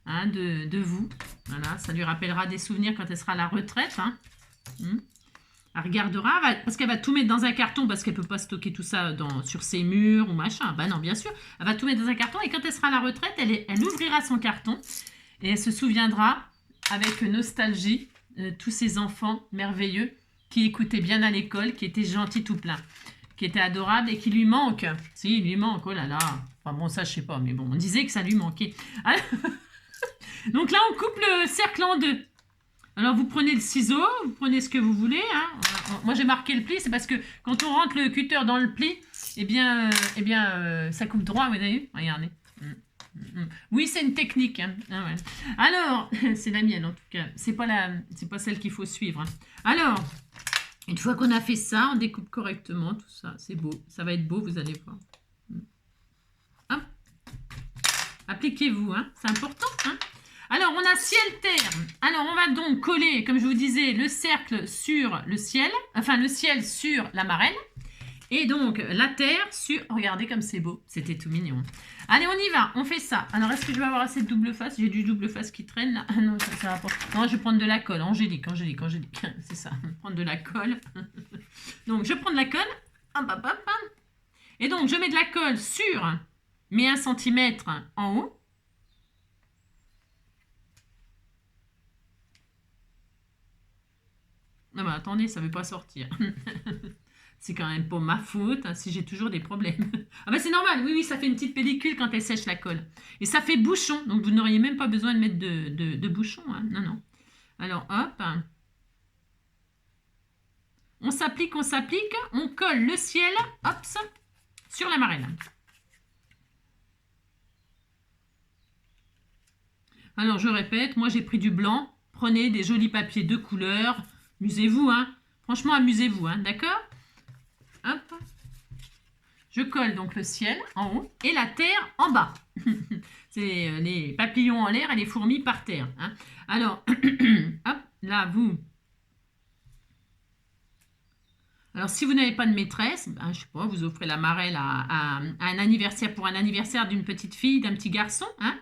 hein, de vous. Voilà, ça lui rappellera des souvenirs quand elle sera à la retraite. Hein. Elle regardera, parce qu'elle va tout mettre dans un carton, parce qu'elle ne peut pas stocker tout ça sur ses murs ou machin. Ben non, bien sûr. Elle va tout mettre dans un carton et quand elle sera à la retraite, elle ouvrira son carton et elle se souviendra avec nostalgie tous ces enfants merveilleux qui écoutaient bien à l'école, qui étaient gentils tout plein, qui étaient adorables et qui lui manquent. Si, il lui manque, oh là là. Enfin bon, ça, je sais pas, mais bon, on disait que ça lui manquait. Donc là, on coupe le cercle en deux. Alors, vous prenez le ciseau, vous prenez ce que vous voulez. Hein. Moi, j'ai marqué le pli, c'est parce que quand on rentre le cutter dans le pli, ça coupe droit, vous avez vu? Regardez. Oui, c'est une technique. Hein. Ah ouais. Alors, c'est la mienne en tout cas. C'est pas celle qu'il faut suivre. Hein. Alors, une fois qu'on a fait ça, on découpe correctement tout ça. C'est beau. Ça va être beau, vous allez voir. Hop. Appliquez-vous, hein. C'est important. Hein. Alors, on a ciel-terre. Alors, on va donc coller, comme je vous disais, le cercle sur le ciel. Enfin, le ciel sur la marelle. Et donc, la terre sur... Regardez comme c'est beau. C'était tout mignon. Allez, on y va. On fait ça. Alors, est-ce que je vais avoir assez de double face? J'ai du double face qui traîne, là. Ah non, ça va pas. Non, je vais prendre de la colle. Angélique. C'est ça. Prendre de la colle. Donc, je prends de la colle. Hop, hop, hop. Et donc, je mets de la colle sur mes 1 cm en haut. Non, mais attendez, ça ne veut pas sortir. C'est quand même pas ma faute hein, si j'ai toujours des problèmes. Ah ben c'est normal, oui, ça fait une petite pellicule quand elle sèche la colle. Et ça fait bouchon, donc vous n'auriez même pas besoin de mettre de bouchon. Hein. Non, non. Alors, hop. On s'applique, on colle le ciel, hop, sur la marelle. Alors, je répète, moi j'ai pris du blanc. Prenez des jolis papiers de couleur. Amusez-vous, hein. Franchement, amusez-vous, hein, d'accord? Hop. Je colle donc le ciel en haut et la terre en bas. C'est les papillons en l'air et les fourmis par terre. Hein. Alors, hop, là, vous... Alors, si vous n'avez pas de maîtresse, ben, je sais pas, vous offrez la marelle à un anniversaire pour un anniversaire d'une petite fille, d'un petit garçon. Hein.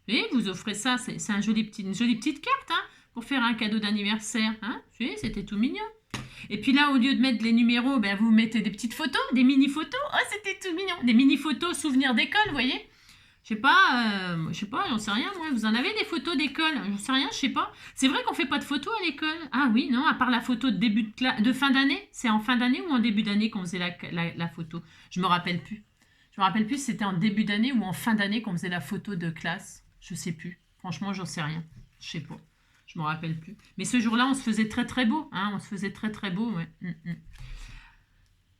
Et vous offrez ça, c'est une jolie petite carte hein, pour faire un cadeau d'anniversaire. Hein. C'était tout mignon. Et puis là, au lieu de mettre les numéros, ben, vous mettez des petites photos, des mini-photos. Oh, c'était tout mignon. Des mini-photos souvenirs d'école, vous voyez. Je sais pas, j'en sais rien, moi. Vous en avez des photos d'école? J'en sais rien, je sais pas. C'est vrai qu'on fait pas de photos à l'école. Ah oui, non, à part la photo de fin d'année. C'est en fin d'année ou en début d'année qu'on faisait la photo? Je me rappelle plus. Je me rappelle plus si c'était en début d'année ou en fin d'année qu'on faisait la photo de classe. Je sais plus. Franchement, j'en sais rien. Je sais pas. Je me rappelle plus. Mais ce jour-là, on se faisait très très beau. Hein, on se faisait très très beau, ouais.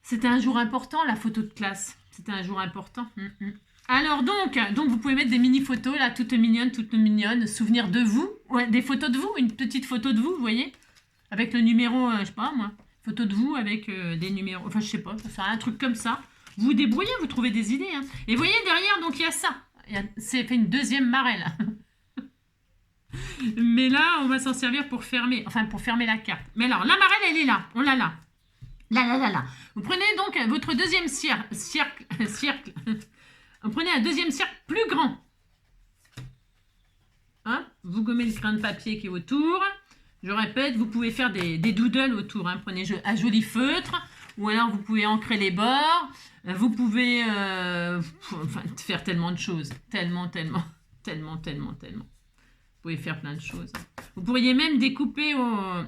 C'était un jour important, la photo de classe. C'était un jour important. Alors donc, vous pouvez mettre des mini-photos, là, toutes mignonnes, souvenirs de vous. Ouais, des photos de vous, une petite photo de vous, vous voyez. Avec le numéro, je sais pas moi. Photo de vous avec des numéros. Enfin, je sais pas, ça fait un truc comme ça. Vous vous débrouillez, vous trouvez des idées. Hein. Et vous voyez, derrière, donc il y a ça. C'est fait une deuxième marelle. Mais là, on va s'en servir pour fermer la carte. Mais alors, la marelle, elle est là. On l'a là. Là. Vous prenez donc votre deuxième cercle. Vous prenez un deuxième cercle plus grand. Hein, vous gommez le grain de papier qui est autour. Je répète, vous pouvez faire des doodles autour. Hein. Prenez un joli feutre. Ou alors, vous pouvez ancrer les bords. Vous pouvez faire tellement de choses. Tellement. Vous pouvez faire plein de choses. Vous pourriez même découper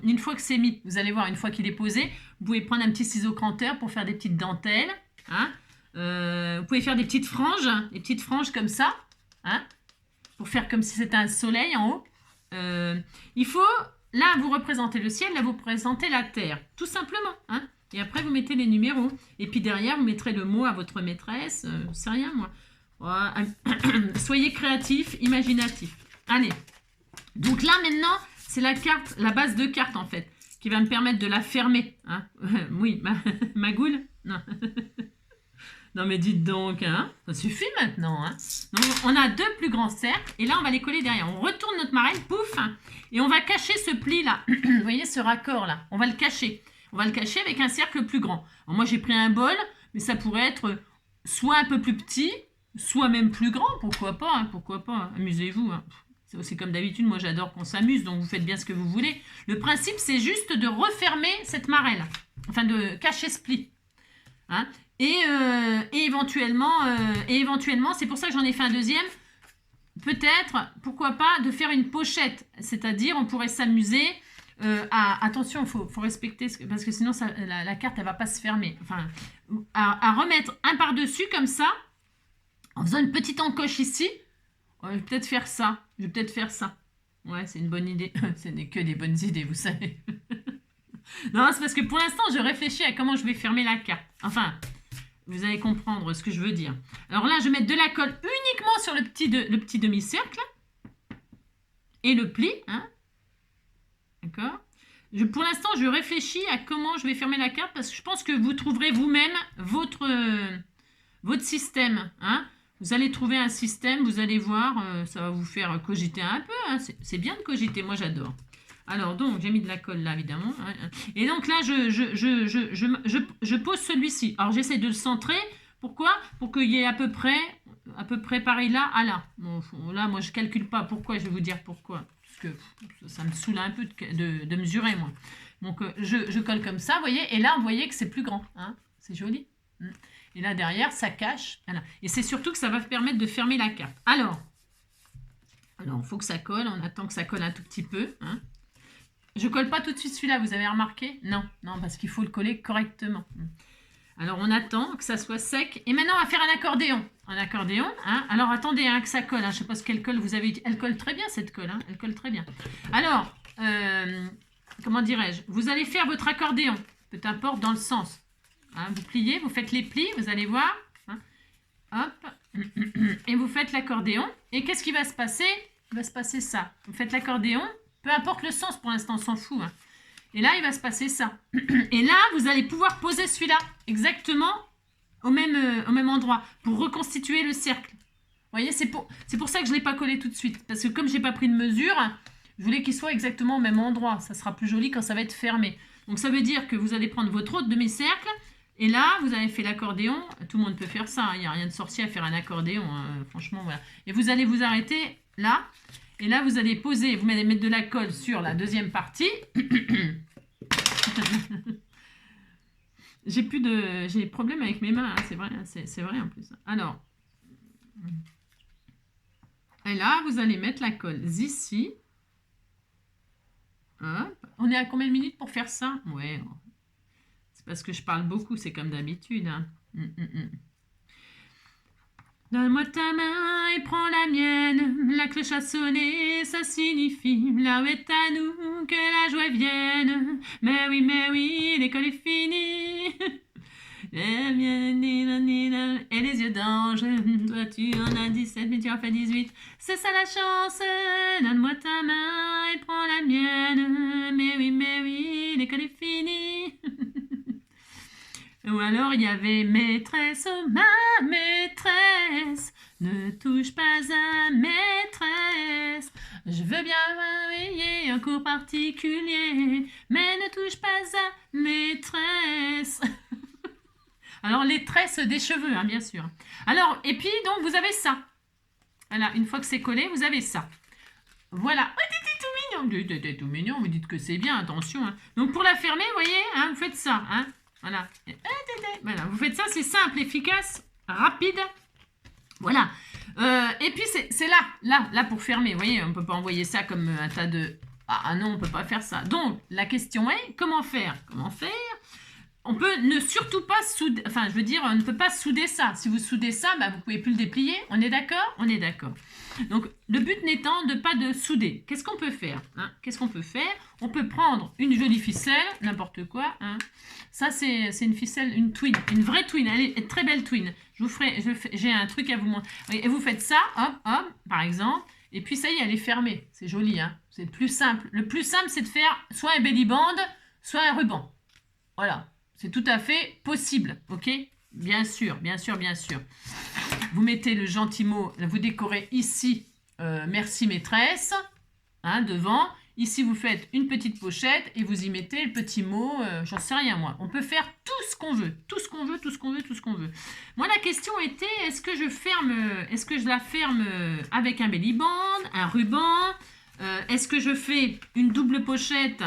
une fois que c'est mis. Vous allez voir, une fois qu'il est posé, vous pouvez prendre un petit ciseau cranteur pour faire des petites dentelles. Hein. Vous pouvez faire des petites franges comme ça. Hein, pour faire comme si c'était un soleil en haut. Il faut, là, vous représentez le ciel, là, vous représentez la terre. Tout simplement. Hein. Et après, vous mettez les numéros. Et puis derrière, vous mettrez le mot à votre maîtresse. Je sais rien, moi. Ouais. Soyez créatifs, imaginatifs. Allez. Donc là, maintenant, c'est la base de carte, en fait, qui va me permettre de la fermer. Hein. Oui, ma goule. Non. Non, mais dites donc, hein. Ça suffit maintenant. Hein. Donc, on a 2 plus grands cercles, et là, on va les coller derrière. On retourne notre marelle, pouf, et on va cacher ce pli-là. Vous voyez, ce raccord-là. On va le cacher. On va le cacher avec un cercle plus grand. Alors, moi, j'ai pris un bol, mais ça pourrait être soit un peu plus petit, soit même plus grand. Pourquoi pas, hein. Pourquoi pas, hein. Amusez-vous, hein. C'est aussi comme d'habitude, moi j'adore qu'on s'amuse, donc vous faites bien ce que vous voulez. Le principe, c'est juste de refermer cette marelle, enfin de cacher ce pli. Hein. Et éventuellement, c'est pour ça que j'en ai fait un deuxième, peut-être, pourquoi pas, de faire une pochette. C'est-à-dire, on pourrait s'amuser attention, il faut respecter, parce que sinon la carte, elle ne va pas se fermer. Enfin, à remettre un par-dessus comme ça, en faisant une petite encoche ici. Je vais peut-être faire ça. Ouais, c'est une bonne idée. Ce n'est que des bonnes idées, vous savez. Non, c'est parce que pour l'instant, je réfléchis à comment je vais fermer la carte. Enfin, vous allez comprendre ce que je veux dire. Alors là, je vais mettre de la colle uniquement sur le petit demi-cercle. Et le pli. Hein. D'accord. Pour l'instant, je réfléchis à comment je vais fermer la carte parce que je pense que vous trouverez vous-même votre système. Hein. Vous allez trouver un système, vous allez voir, ça va vous faire cogiter un peu. Hein. C'est bien de cogiter, moi j'adore. Alors donc, j'ai mis de la colle là, évidemment. Hein. Et donc là, je pose celui-ci. Alors j'essaie de le centrer. Pourquoi? Pour qu'il y ait à peu près pareil là à là. Bon, là, moi je calcule pas. Pourquoi? Je vais vous dire pourquoi. Parce que ça me saoule un peu de mesurer, moi. Donc je colle comme ça, vous voyez. Et là, vous voyez que c'est plus grand. Hein. C'est joli. Et là, derrière, ça cache. Voilà. Et c'est surtout que ça va permettre de fermer la carte. Alors, il faut que ça colle. On attend que ça colle un tout petit peu. Hein. Je ne colle pas tout de suite celui-là, vous avez remarqué? Non, parce qu'il faut le coller correctement. Alors, on attend que ça soit sec. Et maintenant, on va faire un accordéon. Hein. Alors, attendez que ça colle. Hein. Je ne sais pas ce qu'elle colle. Vous avez dit. Elle colle très bien, cette colle. Hein. Elle colle très bien. Alors, comment dirais-je? Vous allez faire votre accordéon. Peu importe dans le sens. Hein, vous pliez, vous faites les plis, vous allez voir. Hein, hop. Et vous faites l'accordéon. Et qu'est-ce qui va se passer? Il va se passer ça. Vous faites l'accordéon. Peu importe le sens, pour l'instant, on s'en fout. Hein. Et là, il va se passer ça. Et là, vous allez pouvoir poser celui-là exactement au même endroit pour reconstituer le cercle. Vous voyez, c'est pour ça que je ne l'ai pas collé tout de suite. Parce que comme je n'ai pas pris de mesure, je voulais qu'il soit exactement au même endroit. Ça sera plus joli quand ça va être fermé. Donc, ça veut dire que vous allez prendre votre autre demi-cercle. Et là, vous avez fait l'accordéon. Tout le monde peut faire ça. Il n'y a rien de sorcier à faire un accordéon. Franchement, voilà. Et vous allez vous arrêter là. Et là, vous allez poser, vous allez mettre de la colle sur la deuxième partie. J'ai des problèmes avec mes mains. Hein, c'est vrai, c'est vrai en plus. Alors. Et là, vous allez mettre la colle ici. Hop. On est à combien de minutes pour faire ça? Ouais. C'est parce que je parle beaucoup, c'est comme d'habitude. Hein. Donne-moi ta main et prends la mienne. La cloche a sonné, ça signifie là où est à nous que la joie vienne. Mais oui, l'école est finie. Et les yeux d'ange, toi tu en as 17, mais tu en fais 18. C'est ça la chance, donne-moi ta main et prends la mienne. Mais oui, l'école est finie. Ou alors il y avait maîtresse, oh ma maîtresse, ne touche pas à maîtresse. Je veux bien veiller un cours particulier, mais ne touche pas à maîtresse. Alors les tresses des cheveux, hein, bien sûr. Alors, et puis donc vous avez ça. Voilà, une fois que c'est collé, vous avez ça. Voilà. Oh, t'es tout mignon, vous dites que c'est bien, attention. Hein. Donc pour la fermer, vous voyez, hein, vous faites ça. Hein. Voilà. Voilà, vous faites ça, c'est simple, efficace, rapide. Voilà. Et puis c'est là pour fermer. Vous voyez, on ne peut pas envoyer ça comme un tas de... Ah non, on ne peut pas faire ça. Donc, la question est, comment faire? On peut ne surtout pas souder... Enfin, je veux dire, on ne peut pas souder ça. Si vous soudez ça, bah, vous ne pouvez plus le déplier. On est d'accord? On est d'accord. Donc, le but n'étant de pas de souder. Qu'est-ce qu'on peut faire? Hein? Qu'est-ce qu'on peut faire? On peut prendre une jolie ficelle, n'importe quoi. Hein? Ça, c'est une ficelle, une twin, une vraie twin. Elle est une très belle twin. J'ai un truc à vous montrer. Et vous faites ça, hop, par exemple. Et puis, ça y est, elle est fermée. C'est joli, hein? C'est le plus simple. Le plus simple, c'est de faire soit un belly band, soit un ruban. Voilà. C'est tout à fait possible, ok? Bien sûr. Vous mettez le gentil mot, vous décorez ici, merci maîtresse, hein, devant. Ici, vous faites une petite pochette et vous y mettez le petit mot, j'en sais rien moi. On peut faire tout ce qu'on veut, tout ce qu'on veut, tout ce qu'on veut, tout ce qu'on veut. Moi, la question était, est-ce que je la ferme avec un belly band, un ruban, est-ce que je fais une double pochette?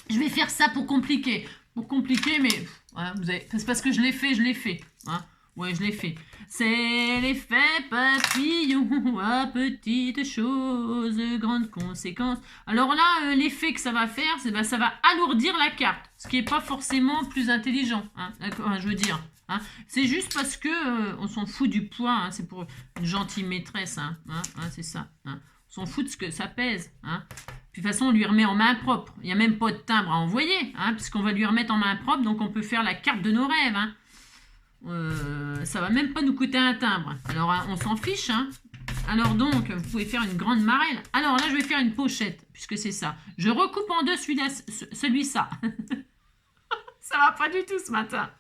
Je vais faire ça pour compliquer. Pour compliquer, mais hein, c'est parce que je l'ai fait. Hein. Ouais, je l'ai fait. C'est l'effet papillon à petites choses, grandes conséquences. Alors là, l'effet que ça va faire, c'est ça va alourdir la carte. Ce qui n'est pas forcément plus intelligent, hein, je veux dire. Hein. C'est juste parce que on s'en fout du poids. Hein, c'est pour une gentille maîtresse. Hein, c'est ça. Hein. On s'en fout de ce que ça pèse. Hein. Puis de toute façon, on lui remet en main propre. Il n'y a même pas de timbre à envoyer, hein, puisqu'on va lui remettre en main propre. Donc, on peut faire la carte de nos rêves. Hein. Ça va même pas nous coûter un timbre. Alors, on s'en fiche. Hein. Alors donc, vous pouvez faire une grande marelle. Alors là, je vais faire une pochette, puisque c'est ça. Je recoupe en deux celui-là. Ça va pas du tout ce matin.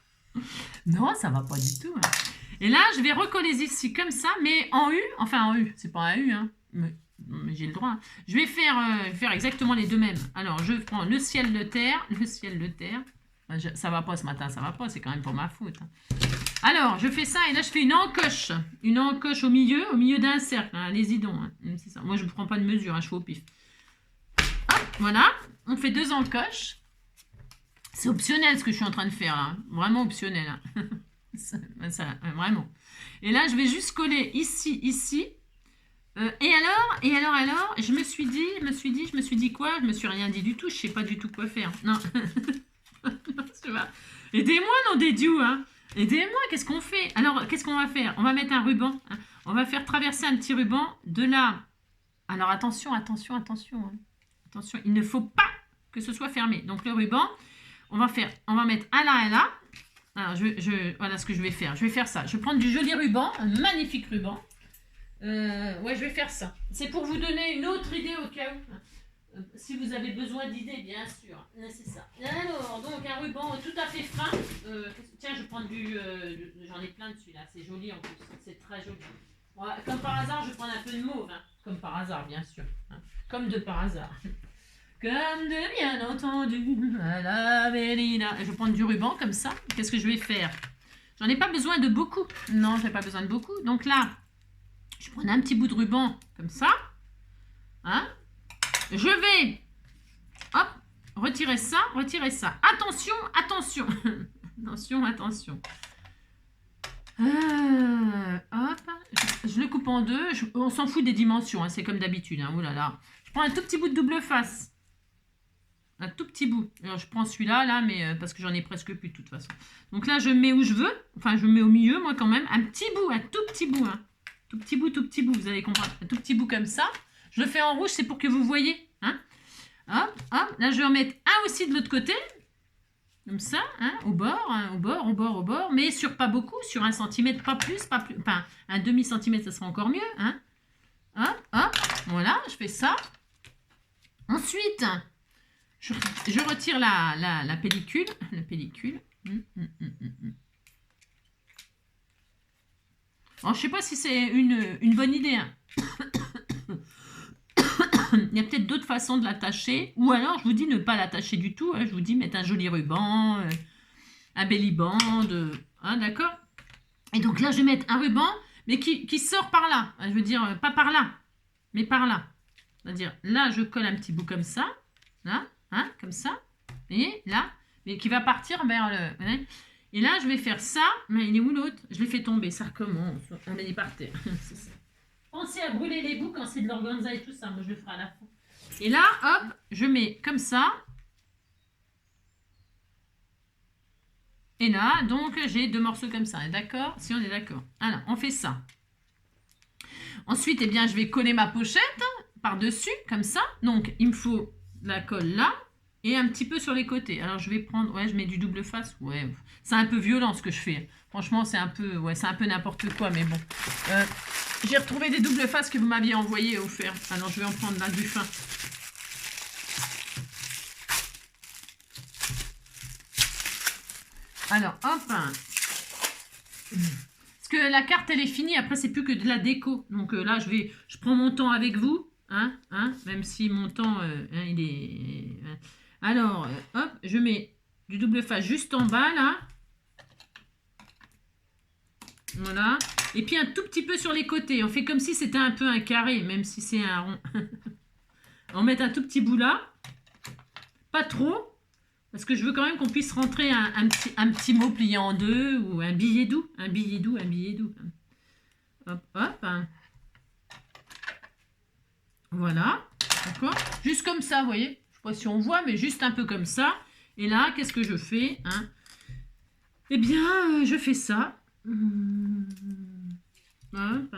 Non, ça va pas du tout. Hein. Et là, je vais recoller ici comme ça, mais en U. Enfin, en U. C'est pas un U, hein. Mais j'ai le droit. Hein. Je vais faire exactement les deux mêmes. Alors, je prends le ciel, le terre. Le ciel, le terre. Ça va pas ce matin, ça va pas. C'est quand même pour ma faute. Hein. Alors, je fais ça et là, je fais une encoche. Une encoche au milieu d'un cercle. Hein. Allez-y donc. Hein. C'est ça. Moi, je ne prends pas de mesure. Hein. Je fais au pif. Hop, voilà. On fait deux encoches. C'est optionnel ce que je suis en train de faire. Là. Vraiment optionnel. Hein. Vraiment. Et là, je vais juste coller ici, ici. Et alors, je me suis dit quoi? Je me suis rien dit du tout, je sais pas du tout quoi faire. Non. Aidez-moi, non, Dédiou, hein. Aidez-moi, qu'est-ce qu'on fait? Alors, qu'est-ce qu'on va faire? On va mettre un ruban. Hein. On va faire traverser un petit ruban de là. Alors, attention. Hein. Attention, il ne faut pas que ce soit fermé. Donc, le ruban, on va mettre un là et là. Alors, voilà ce que je vais faire. Je vais faire ça. Je vais prendre du joli ruban, un magnifique ruban. Ouais, je vais faire ça. C'est pour vous donner une autre idée au cas où. Si vous avez besoin d'idées, bien sûr. C'est ça. Alors, donc, un ruban tout à fait fin. Tiens, je vais prendre j'en ai plein de celui-là. C'est joli en plus. C'est très joli. Bon, comme par hasard, je vais prendre un peu de mauve. Hein. Comme par hasard, bien sûr. Hein. Comme de par hasard. Comme de bien entendu, à la Mélina. Je vais prendre du ruban comme ça. Qu'est-ce que je vais faire? J'en ai pas besoin de beaucoup. Non, je n'ai pas besoin de beaucoup. Donc là, je prends un petit bout de ruban comme ça. Hein? Je vais hop, retirer ça. Attention. Attention. Hop, je le coupe en deux. On s'en fout des dimensions, hein, c'est comme d'habitude. Hein, oh là là. Je prends un tout petit bout de double face. Un tout petit bout. Alors, je prends celui-là, là, mais parce que j'en ai presque plus de toute façon. Donc là, je mets où je veux. Enfin, je mets au milieu, moi, quand même. Un petit bout, un tout petit bout. Hein. Tout petit bout, vous allez comprendre. Un tout petit bout comme ça. Je le fais en rouge, c'est pour que vous voyez. Hein. Hop. Là, je vais en mettre un aussi de l'autre côté. Comme ça, hein, au bord. Mais sur pas beaucoup, sur 1 cm, pas plus. Enfin, un demi-centimètre, ça sera encore mieux. Hein. Hop. Voilà, je fais ça. Ensuite, je retire la pellicule. Alors, je sais pas si c'est une bonne idée. Hein. Il y a peut-être d'autres façons de l'attacher. Ou alors, je vous dis ne pas l'attacher du tout. Hein. Je vous dis mettre un joli ruban, un belly band. Hein, d'accord? Et donc là, je vais mettre un ruban, mais qui sort par là. Je veux dire, pas par là, mais par là. C'est-à-dire, là, je colle un petit bout comme ça. Là, hein, comme ça. Et là, mais qui va partir vers le... Et là, je vais faire ça. Mais il est où l'autre? Je l'ai fait tomber. Ça recommence. On est par terre. C'est ça. Pensez à brûler les bouts quand c'est de l'organza et tout ça. Moi, je le ferai à la fin. Et là, hop, je mets comme ça. Et là, donc, j'ai 2 morceaux comme ça. D'accord? Si on est d'accord. Alors, on fait ça. Ensuite, eh bien, je vais coller ma pochette par-dessus, comme ça. Donc, il me faut la colle là et un petit peu sur les côtés. Alors, je vais prendre... Ouais, je mets du double face. Ouais, c'est un peu violent ce que je fais. Franchement, c'est un peu... Ouais, c'est un peu n'importe quoi, mais bon. J'ai retrouvé des doubles faces que vous m'aviez envoyées offert. Alors, je vais en prendre là du fin. Alors, hop. Parce que la carte, elle est finie. Après, c'est plus que de la déco. Donc là, je prends mon temps avec vous. même si mon temps, il est... Alors, hop, je mets du double face juste en bas, là. Voilà. Et puis un tout petit peu sur les côtés. On fait comme si c'était un peu un carré, même si c'est un rond. On met un tout petit bout là. Pas trop. Parce que je veux quand même qu'on puisse rentrer un petit mot plié en deux ou un billet doux. Un billet doux, un billet doux. Hop, hop. Voilà. D'accord. Juste comme ça, vous voyez. Je ne sais pas si on voit, mais juste un peu comme ça. Et là, qu'est-ce que je fais, Eh bien, je fais ça. Hop.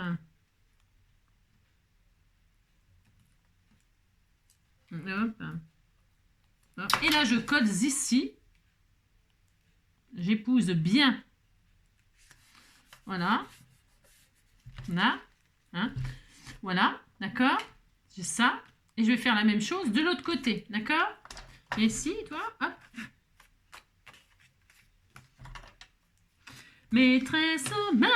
Hop. Et là, je colle ici. J'épouse bien. Voilà. Là. Voilà. D'accord. J'ai ça. Et je vais faire la même chose de l'autre côté. D'accord. Et ici, toi. Hop. Maîtresse, oh ma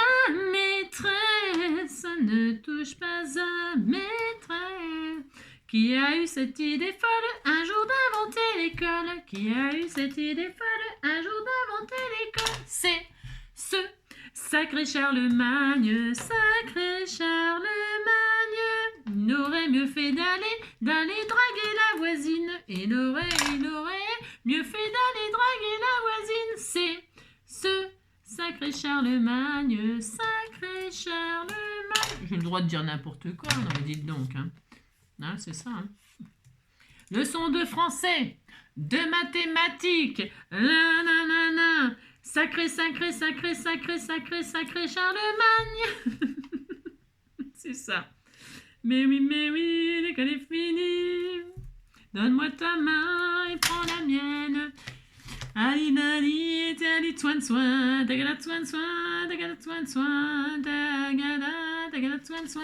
maîtresse, ne touche pas à maîtresse. Qui a eu cette idée folle un jour d'inventer l'école? Qui a eu cette idée folle un jour d'inventer l'école? C'est ce sacré Charlemagne, sacré Charlemagne. Il n'aurait mieux fait d'aller draguer la voisine. Il aurait mieux fait d'aller draguer la voisine. C'est ce sacré Charlemagne, sacré Charlemagne. J'ai le droit de dire n'importe quoi, non mais dites donc. C'est ça. Leçon de français, de mathématiques. Sacré, sacré, sacré, sacré, sacré, sacré Charlemagne. C'est ça. Mais oui, l'école est finie. Donne-moi ta main et prends la mienne. Ali, ali, ali, soin, soin, tagada, soin, soin, tagada, soin, soin, tagada, soin, soin.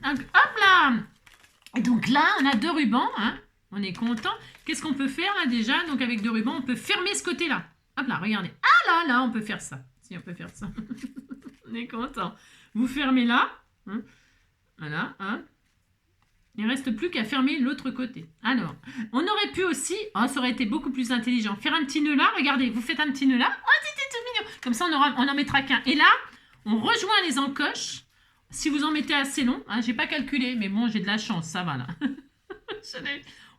Hop là! Et donc là, on a 2 rubans, on est content. Qu'est-ce qu'on peut faire là déjà? Donc avec 2 rubans, on peut fermer ce côté-là. Hop là, regardez. Ah là, on peut faire ça. Si, on peut faire ça. On est content. Vous fermez là. Voilà, Il ne reste plus qu'à fermer l'autre côté. Alors, on aurait pu aussi, ça aurait été beaucoup plus intelligent, faire un petit nœud là. Regardez, vous faites un petit nœud là. Oh, c'était tout mignon. Comme ça, on en mettra qu'un. Et là, on rejoint les encoches. Si vous en mettez assez long, j'ai pas calculé, mais bon, j'ai de la chance, ça va là.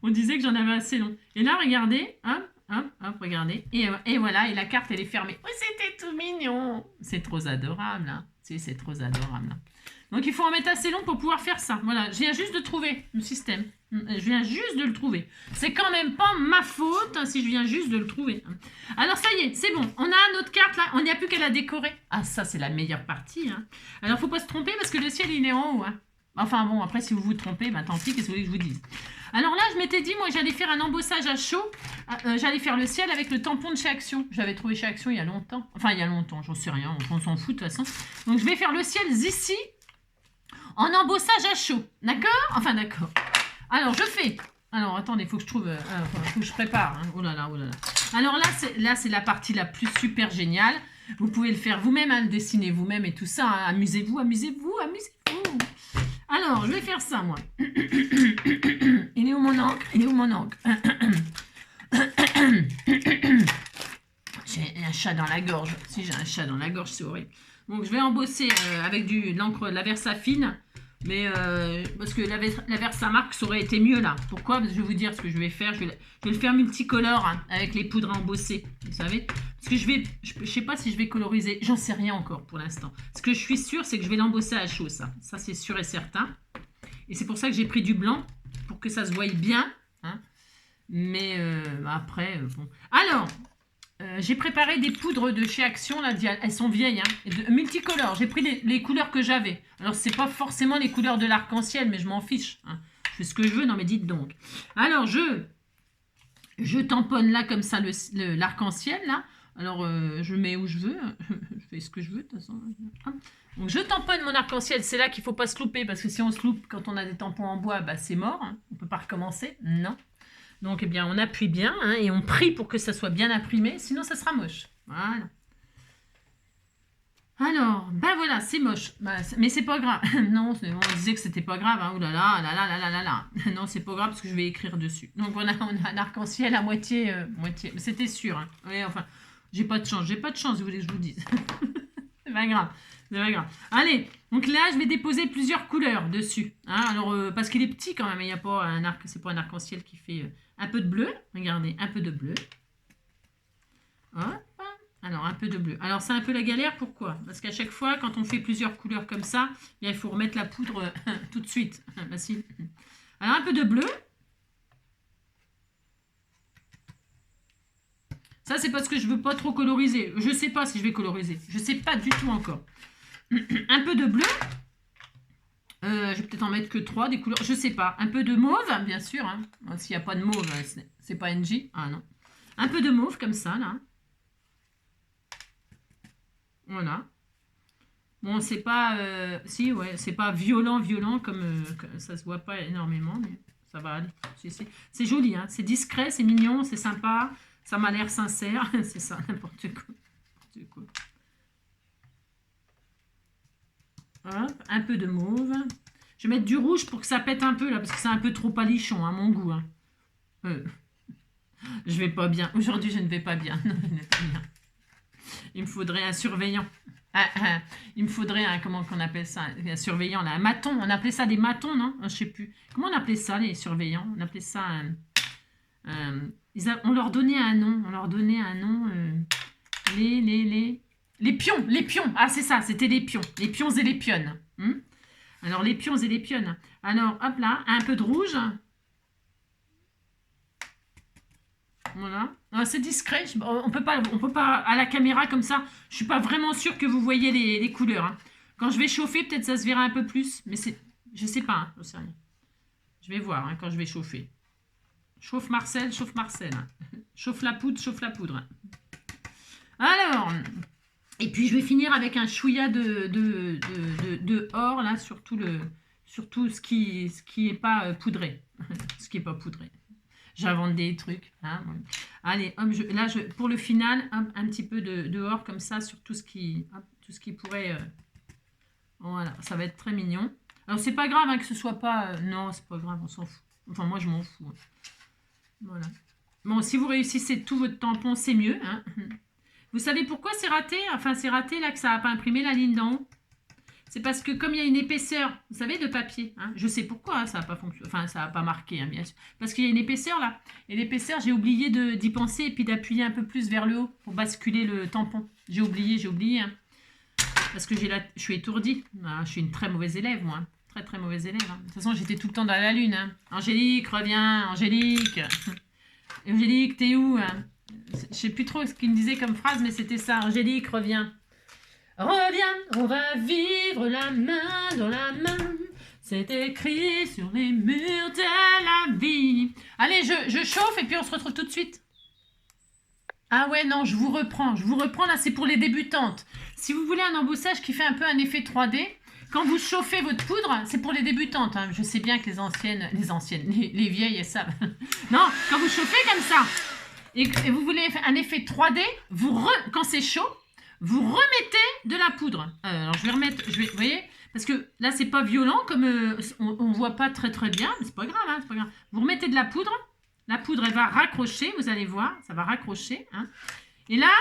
On disait que j'en avais assez long. Et là, regardez, hop, regardez. Et voilà, et la carte, elle est fermée. Oh, c'était tout mignon. C'est trop adorable, c'est trop adorable. Donc, il faut en mettre assez long pour pouvoir faire ça. Voilà, je viens juste de trouver le système. Je viens juste de le trouver. C'est quand même pas ma faute si je viens juste de le trouver. Alors, ça y est, c'est bon. On a notre carte là. On n'y a plus qu'à la décorer. Ah, ça, c'est la meilleure partie. Alors, faut pas se tromper parce que le ciel, il est en haut. Enfin, bon, après, si vous vous trompez, tant pis, qu'est-ce que vous voulez que je vous dise? Alors là, je m'étais dit, moi, j'allais faire un embossage à chaud. J'allais faire le ciel avec le tampon de chez Action. J'avais trouvé chez Action il y a longtemps. Enfin, il y a longtemps, j'en sais rien. On s'en fout de toute façon. Donc, je vais faire le ciel ici. En embossage à chaud, d'accord? Enfin, d'accord. Alors, je fais... Alors, attendez, il faut que je trouve... faut que je prépare. Oh là là, oh là là. Alors là, c'est la partie la plus super géniale. Vous pouvez le faire vous-même, le dessiner vous-même et tout ça. Amusez-vous, amusez-vous, amusez-vous. Alors, je vais faire ça, moi. Il est où mon encre? Il est où mon encre? J'ai un chat dans la gorge. Si j'ai un chat dans la gorge, c'est horrible. Donc, je vais embosser avec de l'encre, la Versa fine. Mais parce que la Versa marque, ça aurait été mieux là. Pourquoi? Parce que je vais vous dire ce que je vais faire. Je vais le faire multicolore avec les poudres à embosser. Vous savez? Parce que je sais pas si je vais coloriser. J'en sais rien encore pour l'instant. Ce que je suis sûre, c'est que je vais l'embosser à chaud, ça. Ça, c'est sûr et certain. Et c'est pour ça que j'ai pris du blanc. Pour que ça se voie bien. Mais après, bon. Alors... j'ai préparé des poudres de chez Action, là, elles sont vieilles, multicolores. J'ai pris les couleurs que j'avais. Alors, c'est pas forcément les couleurs de l'arc-en-ciel, mais je m'en fiche. Je fais ce que je veux, non mais dites donc. Alors, je tamponne là, comme ça, l'arc-en-ciel, là. Alors, je mets où je veux. Je fais ce que je veux, de toute façon. Donc, je tamponne mon arc-en-ciel. C'est là qu'il faut pas se louper, parce que si on se loupe quand on a des tampons en bois, c'est mort. On peut pas recommencer. Non. Donc, eh bien, on appuie bien et on prie pour que ça soit bien imprimé, sinon ça sera moche. Voilà. Alors, ben voilà, c'est moche. Bah, mais c'est pas grave. Non, on disait que c'était pas grave. Hein. Ouh là là, là là là là là là. Non, c'est pas grave parce que je vais écrire dessus. Donc on a un arc-en-ciel à moitié. Moitié. C'était sûr. Hein. Oui, enfin, j'ai pas de chance. J'ai pas de chance, vous voulez que je vous dise. C'est pas grave. C'est pas grave. Allez, donc là, je vais déposer plusieurs couleurs dessus. Hein. Alors, parce qu'il est petit quand même. Il n'y a pas un arc, c'est pas un arc-en-ciel qui fait un peu de bleu. Regardez, un peu de bleu. Hop. Alors, un peu de bleu. Alors, c'est un peu la galère. Pourquoi? Parce qu'à chaque fois, quand on fait plusieurs couleurs comme ça, bien, il faut remettre la poudre tout de suite. Facile. Alors, un peu de bleu. Ça, c'est parce que je ne veux pas trop coloriser. Je ne sais pas si je vais coloriser. Je ne sais pas du tout encore. Un peu de bleu. Je vais peut-être en mettre que 3 des couleurs. Je ne sais pas. Un peu de mauve, bien sûr. Hein. S'il n'y a pas de mauve, c'est pas NG. Ah non. Un peu de mauve, comme ça, là. Voilà. Bon, c'est pas... si, ouais, c'est pas violent, violent, comme ça se voit pas énormément, mais ça va aller. C'est joli, hein. C'est discret, c'est mignon, c'est sympa. Ça m'a l'air sincère. C'est ça, n'importe quoi. Hop, un peu de mauve. Je vais mettre du rouge pour que ça pète un peu, là, parce que c'est un peu trop palichon, à mon goût. Hein. Je vais pas bien. Aujourd'hui, je ne vais pas bien. Il me faudrait un surveillant. Il me faudrait un, comment qu'on appelle ça, un surveillant, là, un maton. On appelait ça des matons, non? Je sais plus. Comment on appelait ça, les surveillants? On appelait ça on leur donnait un nom. On leur donnait un nom. Les pions. Les pions. Ah, c'est ça, c'était les pions. Les pions et les pionnes. Alors, les pions et les pionnes. Alors, hop là, un peu de rouge. Voilà. C'est discret. On peut pas à la caméra comme ça. Je suis pas vraiment sûre que vous voyez les couleurs. Hein. Quand je vais chauffer, peut-être ça se verra un peu plus. Mais je sais pas. Hein, je sais rien. Je vais voir hein, quand je vais chauffer. Chauffe Marcel, chauffe Marcel. Hein. Chauffe la poudre, chauffe la poudre. Alors, et puis je vais finir avec un chouïa de or là sur tout ce qui est pas poudré. Ce qui est pas poudré. J'invente des trucs. Hein. Allez, hop, pour le final, un petit peu de or comme ça sur tout ce qui pourrait... voilà, ça va être très mignon. Alors, c'est pas grave hein, que ce soit pas... non, c'est pas grave, on s'en fout. Enfin, moi, je m'en fous. Hein. Voilà. Bon, si vous réussissez tout votre tampon, c'est mieux. Hein. Vous savez pourquoi c'est raté? Enfin, c'est raté là que ça n'a pas imprimé la ligne d'en haut. C'est parce que comme il y a une épaisseur, vous savez, de papier, hein, je sais pourquoi hein, ça n'a pas fonctionné, enfin ça n'a pas marqué, hein, bien sûr, parce qu'il y a une épaisseur là, et l'épaisseur, j'ai oublié d'y penser et puis d'appuyer un peu plus vers le haut pour basculer le tampon. J'ai oublié, hein, parce que je suis étourdie, ah, je suis une très mauvaise élève, moi, très très mauvaise élève. Hein. De toute façon, j'étais tout le temps dans la lune. Hein. Angélique, reviens, Angélique, Angélique, t'es où hein? Je sais plus trop ce qu'il me disait comme phrase, mais c'était ça, Angélique, reviens. Reviens, on va vivre la main dans la main. C'est écrit sur les murs de la vie. Allez, je chauffe et puis on se retrouve tout de suite. Ah ouais, non, je vous reprends. Là, c'est pour les débutantes. Si vous voulez un embossage qui fait un peu un effet 3D, quand vous chauffez votre poudre, c'est pour les débutantes. Hein. Je sais bien que les vieilles, elles savent. Non, quand vous chauffez comme ça, et vous voulez un effet 3D, quand c'est chaud, vous remettez de la poudre. Alors, je vais remettre, vous voyez, parce que là, c'est pas violent, comme on ne voit pas très très bien, mais c'est pas grave, hein, c'est pas grave. Vous remettez de la poudre, elle va raccrocher, vous allez voir, ça va raccrocher. Hein. Et là,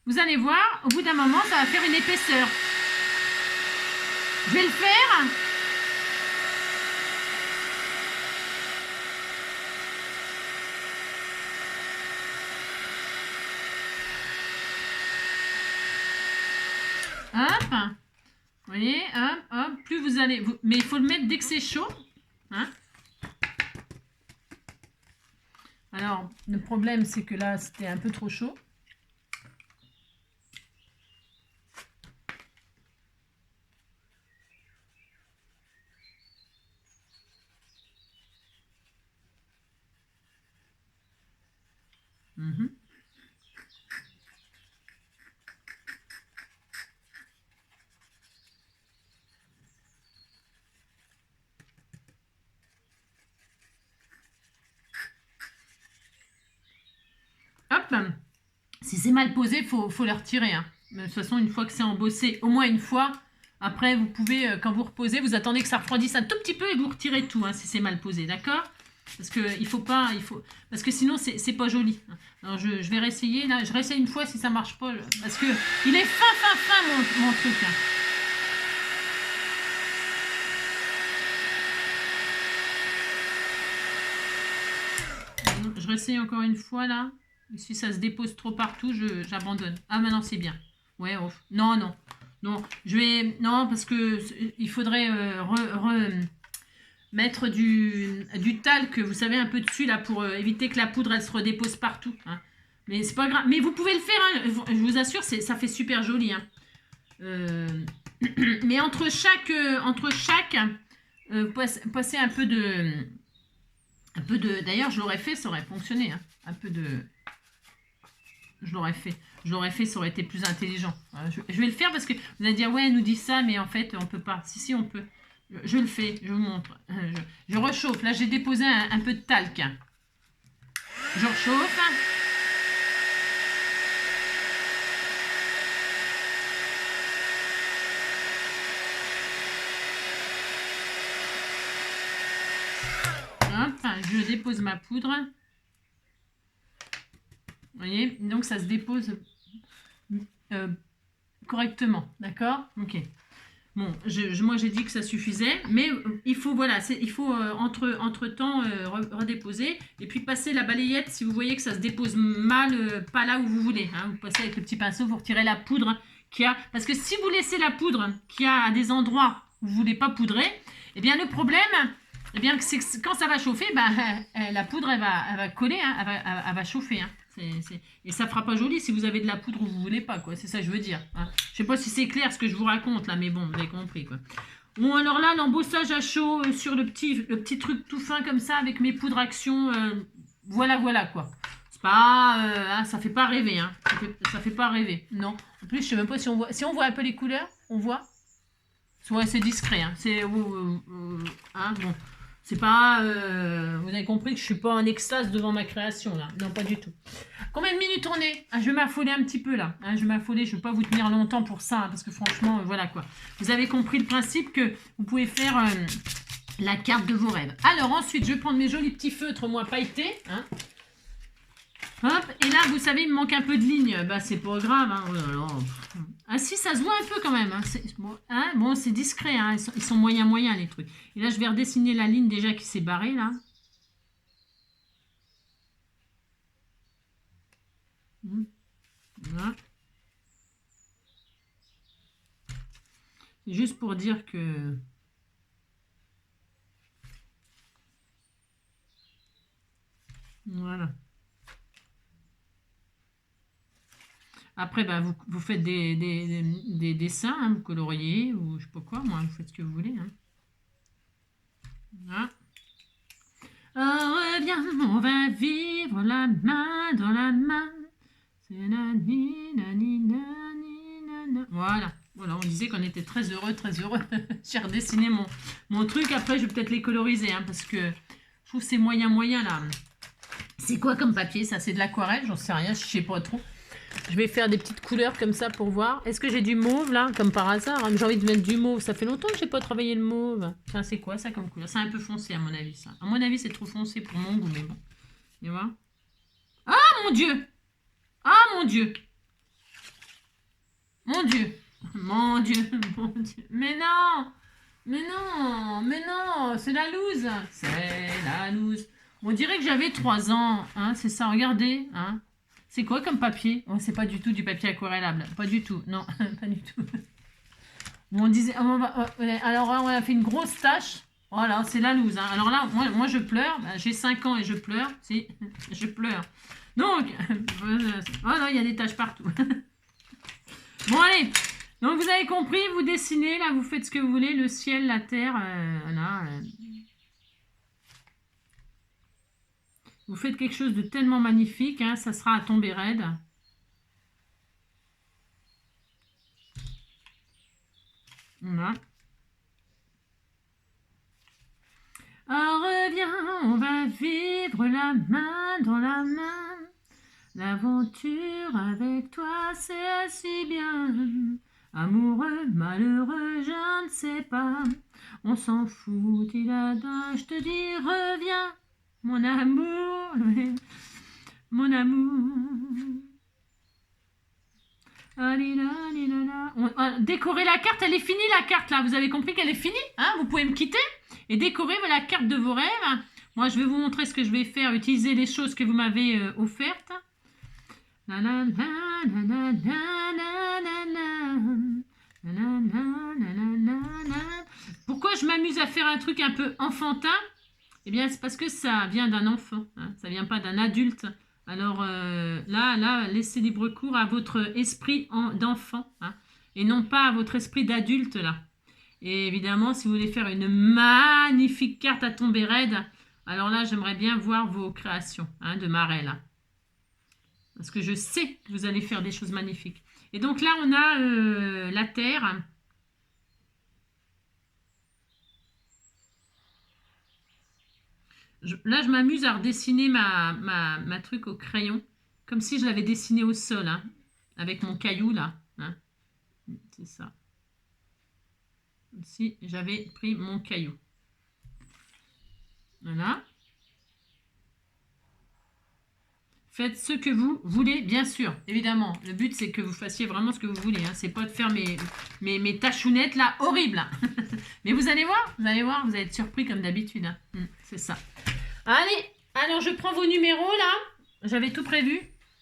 vous allez voir, au bout d'un moment, ça va faire une épaisseur. Je vais le faire. Hop, vous voyez, hop, plus vous allez... mais il faut le mettre dès que c'est chaud. Hein. Alors, le problème, c'est que là, c'était un peu trop chaud. Hop, si c'est mal posé, faut le retirer. Hein. Mais de toute façon, une fois que c'est embossé, au moins une fois, après, vous pouvez, quand vous reposez, vous attendez que ça refroidisse un tout petit peu et vous retirez tout, hein, si c'est mal posé, d'accord? Parce que il faut pas, parce que sinon c'est pas joli. Alors je vais réessayer là, je réessaye une fois si ça marche pas, parce que il est fin mon truc. Hein. Je réessaye encore une fois là. Si ça se dépose trop partout, j'abandonne. Ah maintenant c'est bien. Ouais, oh. Non, non, parce que il faudrait mettre du talc, vous savez, un peu dessus là pour éviter que la poudre elle se redépose partout. Hein. Mais c'est pas grave. Mais vous pouvez le faire, hein. Je vous assure, ça fait super joli. Hein. Mais entre chaque passez un peu de D'ailleurs, je l'aurais fait, ça aurait fonctionné. Hein. Un peu de. Je l'aurais fait, ça aurait été plus intelligent. Je vais le faire parce que vous allez dire, ouais, elle nous dit ça, mais en fait, on peut pas. Si, on peut. Je le fais, je vous montre. Je rechauffe. Là, j'ai déposé un peu de talc. Je rechauffe. Hop, je dépose ma poudre. Vous voyez, donc ça se dépose correctement, d'accord? Ok. Bon, moi j'ai dit que ça suffisait, mais il faut, voilà, il faut entre-temps redéposer, et puis passer la balayette si vous voyez que ça se dépose mal, pas là où vous voulez. Hein, vous passez avec le petit pinceau, vous retirez la poudre qu'il y a, parce que si vous laissez la poudre qu'il y a à des endroits où vous ne voulez pas poudrer, eh bien le problème, eh bien, c'est que quand ça va chauffer, bah, la poudre elle va coller, hein, elle va chauffer. Hein. Et ça fera pas joli si vous avez de la poudre où vous voulez pas, quoi. C'est ça que je veux dire. Hein. Je sais pas si c'est clair ce que je vous raconte là, mais bon, vous avez compris, quoi. Bon, alors là, l'embossage à chaud sur le petit truc tout fin comme ça avec mes poudres action, voilà, quoi. C'est pas, hein, ça fait pas rêver, hein. Ça fait pas rêver, non. En plus, je sais même pas si on voit un peu les couleurs, on voit. Ouais, c'est discret, hein. C'est, hein, bon. C'est pas... vous avez compris que je suis pas en extase devant ma création, là. Non, pas du tout. Combien de minutes on est? Je vais m'affoler un petit peu, là. Je vais m'affoler, je ne vais pas vous tenir longtemps pour ça, hein, parce que franchement, voilà, quoi. Vous avez compris le principe que vous pouvez faire la carte de vos rêves. Alors, ensuite, je vais prendre mes jolis petits feutres, moi, pailletés. Hein. Hop, et là, vous savez, il me manque un peu de ligne. Bah, c'est pas grave. Hein. Oh là là. Ah si, ça se voit un peu quand même. Bon, c'est discret. Hein. Ils sont moyens, les trucs. Et là, je vais redessiner la ligne déjà qui s'est barrée, là. Voilà. C'est juste pour dire que... Voilà. Après, bah, vous faites des dessins, hein, vous coloriez, ou je sais pas quoi, moi, vous faites ce que vous voulez. Hein. Voilà. Reviens, on va vivre la main dans la main. C'est la Voilà. Voilà, on disait qu'on était très heureux. J'ai redessiné mon truc. Après, je vais peut-être les coloriser, hein, parce que je trouve que c'est moyen, là. C'est quoi comme papier, ça? C'est de l'aquarelle? J'en sais rien, je sais pas trop. Je vais faire des petites couleurs comme ça pour voir. Est-ce que j'ai du mauve là, comme par hasard? J'ai envie de mettre du mauve. Ça fait longtemps que j'ai pas travaillé le mauve. Tiens, c'est quoi ça comme couleur? C'est un peu foncé à mon avis ça. À mon avis, c'est trop foncé pour mon goût, mais bon. Tu vois? Ah mon Dieu! Ah mon Dieu! Mon Dieu! Mon Dieu! Mon Dieu! Mais non! C'est la loose! C'est la loose! On dirait que j'avais 3 ans. Hein, c'est ça, regardez. Hein. C'est quoi comme papier? Oh, c'est pas du tout du papier aquarellable. Pas du tout. Non, pas du tout. Bon, on disait, alors là, on a fait une grosse tâche. Voilà, c'est la loose. Hein. Alors là, moi, je pleure. J'ai 5 ans et je pleure. Si, je pleure. Donc, oh non, il y a des taches partout. Bon, allez. Donc, vous avez compris, vous dessinez, là, vous faites ce que vous voulez. Le ciel, la terre, là. Vous faites quelque chose de tellement magnifique, hein, ça sera à tomber raide. Voilà. Oh, reviens, on va vivre la main dans la main. L'aventure avec toi, c'est si bien. Amoureux, malheureux, je ne sais pas. On s'en fout, il a d'un, je te dis, reviens, mon amour, mon amour. Décorer la carte, elle est finie la carte là, vous avez compris qu'elle est finie, hein? Vous pouvez me quitter et décorer la carte de vos rêves. Moi je vais vous montrer ce que je vais faire, utiliser les choses que vous m'avez offertes. Pourquoi je m'amuse à faire un truc un peu enfantin? Eh bien c'est parce que ça vient d'un enfant, hein, ça vient pas d'un adulte. Alors là, laissez libre cours à votre esprit d'enfant, hein, et non pas à votre esprit d'adulte là. Et évidemment, si vous voulez faire une magnifique carte à tomber raide, alors là, j'aimerais bien voir vos créations, hein, de Marelle, là. Parce que je sais que vous allez faire des choses magnifiques. Et donc là, on a la terre. Là, je m'amuse à redessiner ma truc au crayon, comme si je l'avais dessiné au sol, hein, avec mon caillou, là. Hein. C'est ça. Comme si j'avais pris mon caillou. Voilà. Faites ce que vous voulez, bien sûr, évidemment. Le but, c'est que vous fassiez vraiment ce que vous voulez. Hein. C'est pas de faire mes tachounettes, là, horribles. Mais vous allez voir, vous allez être surpris comme d'habitude. Hein. C'est ça. Allez, alors je prends vos numéros, là. J'avais tout prévu.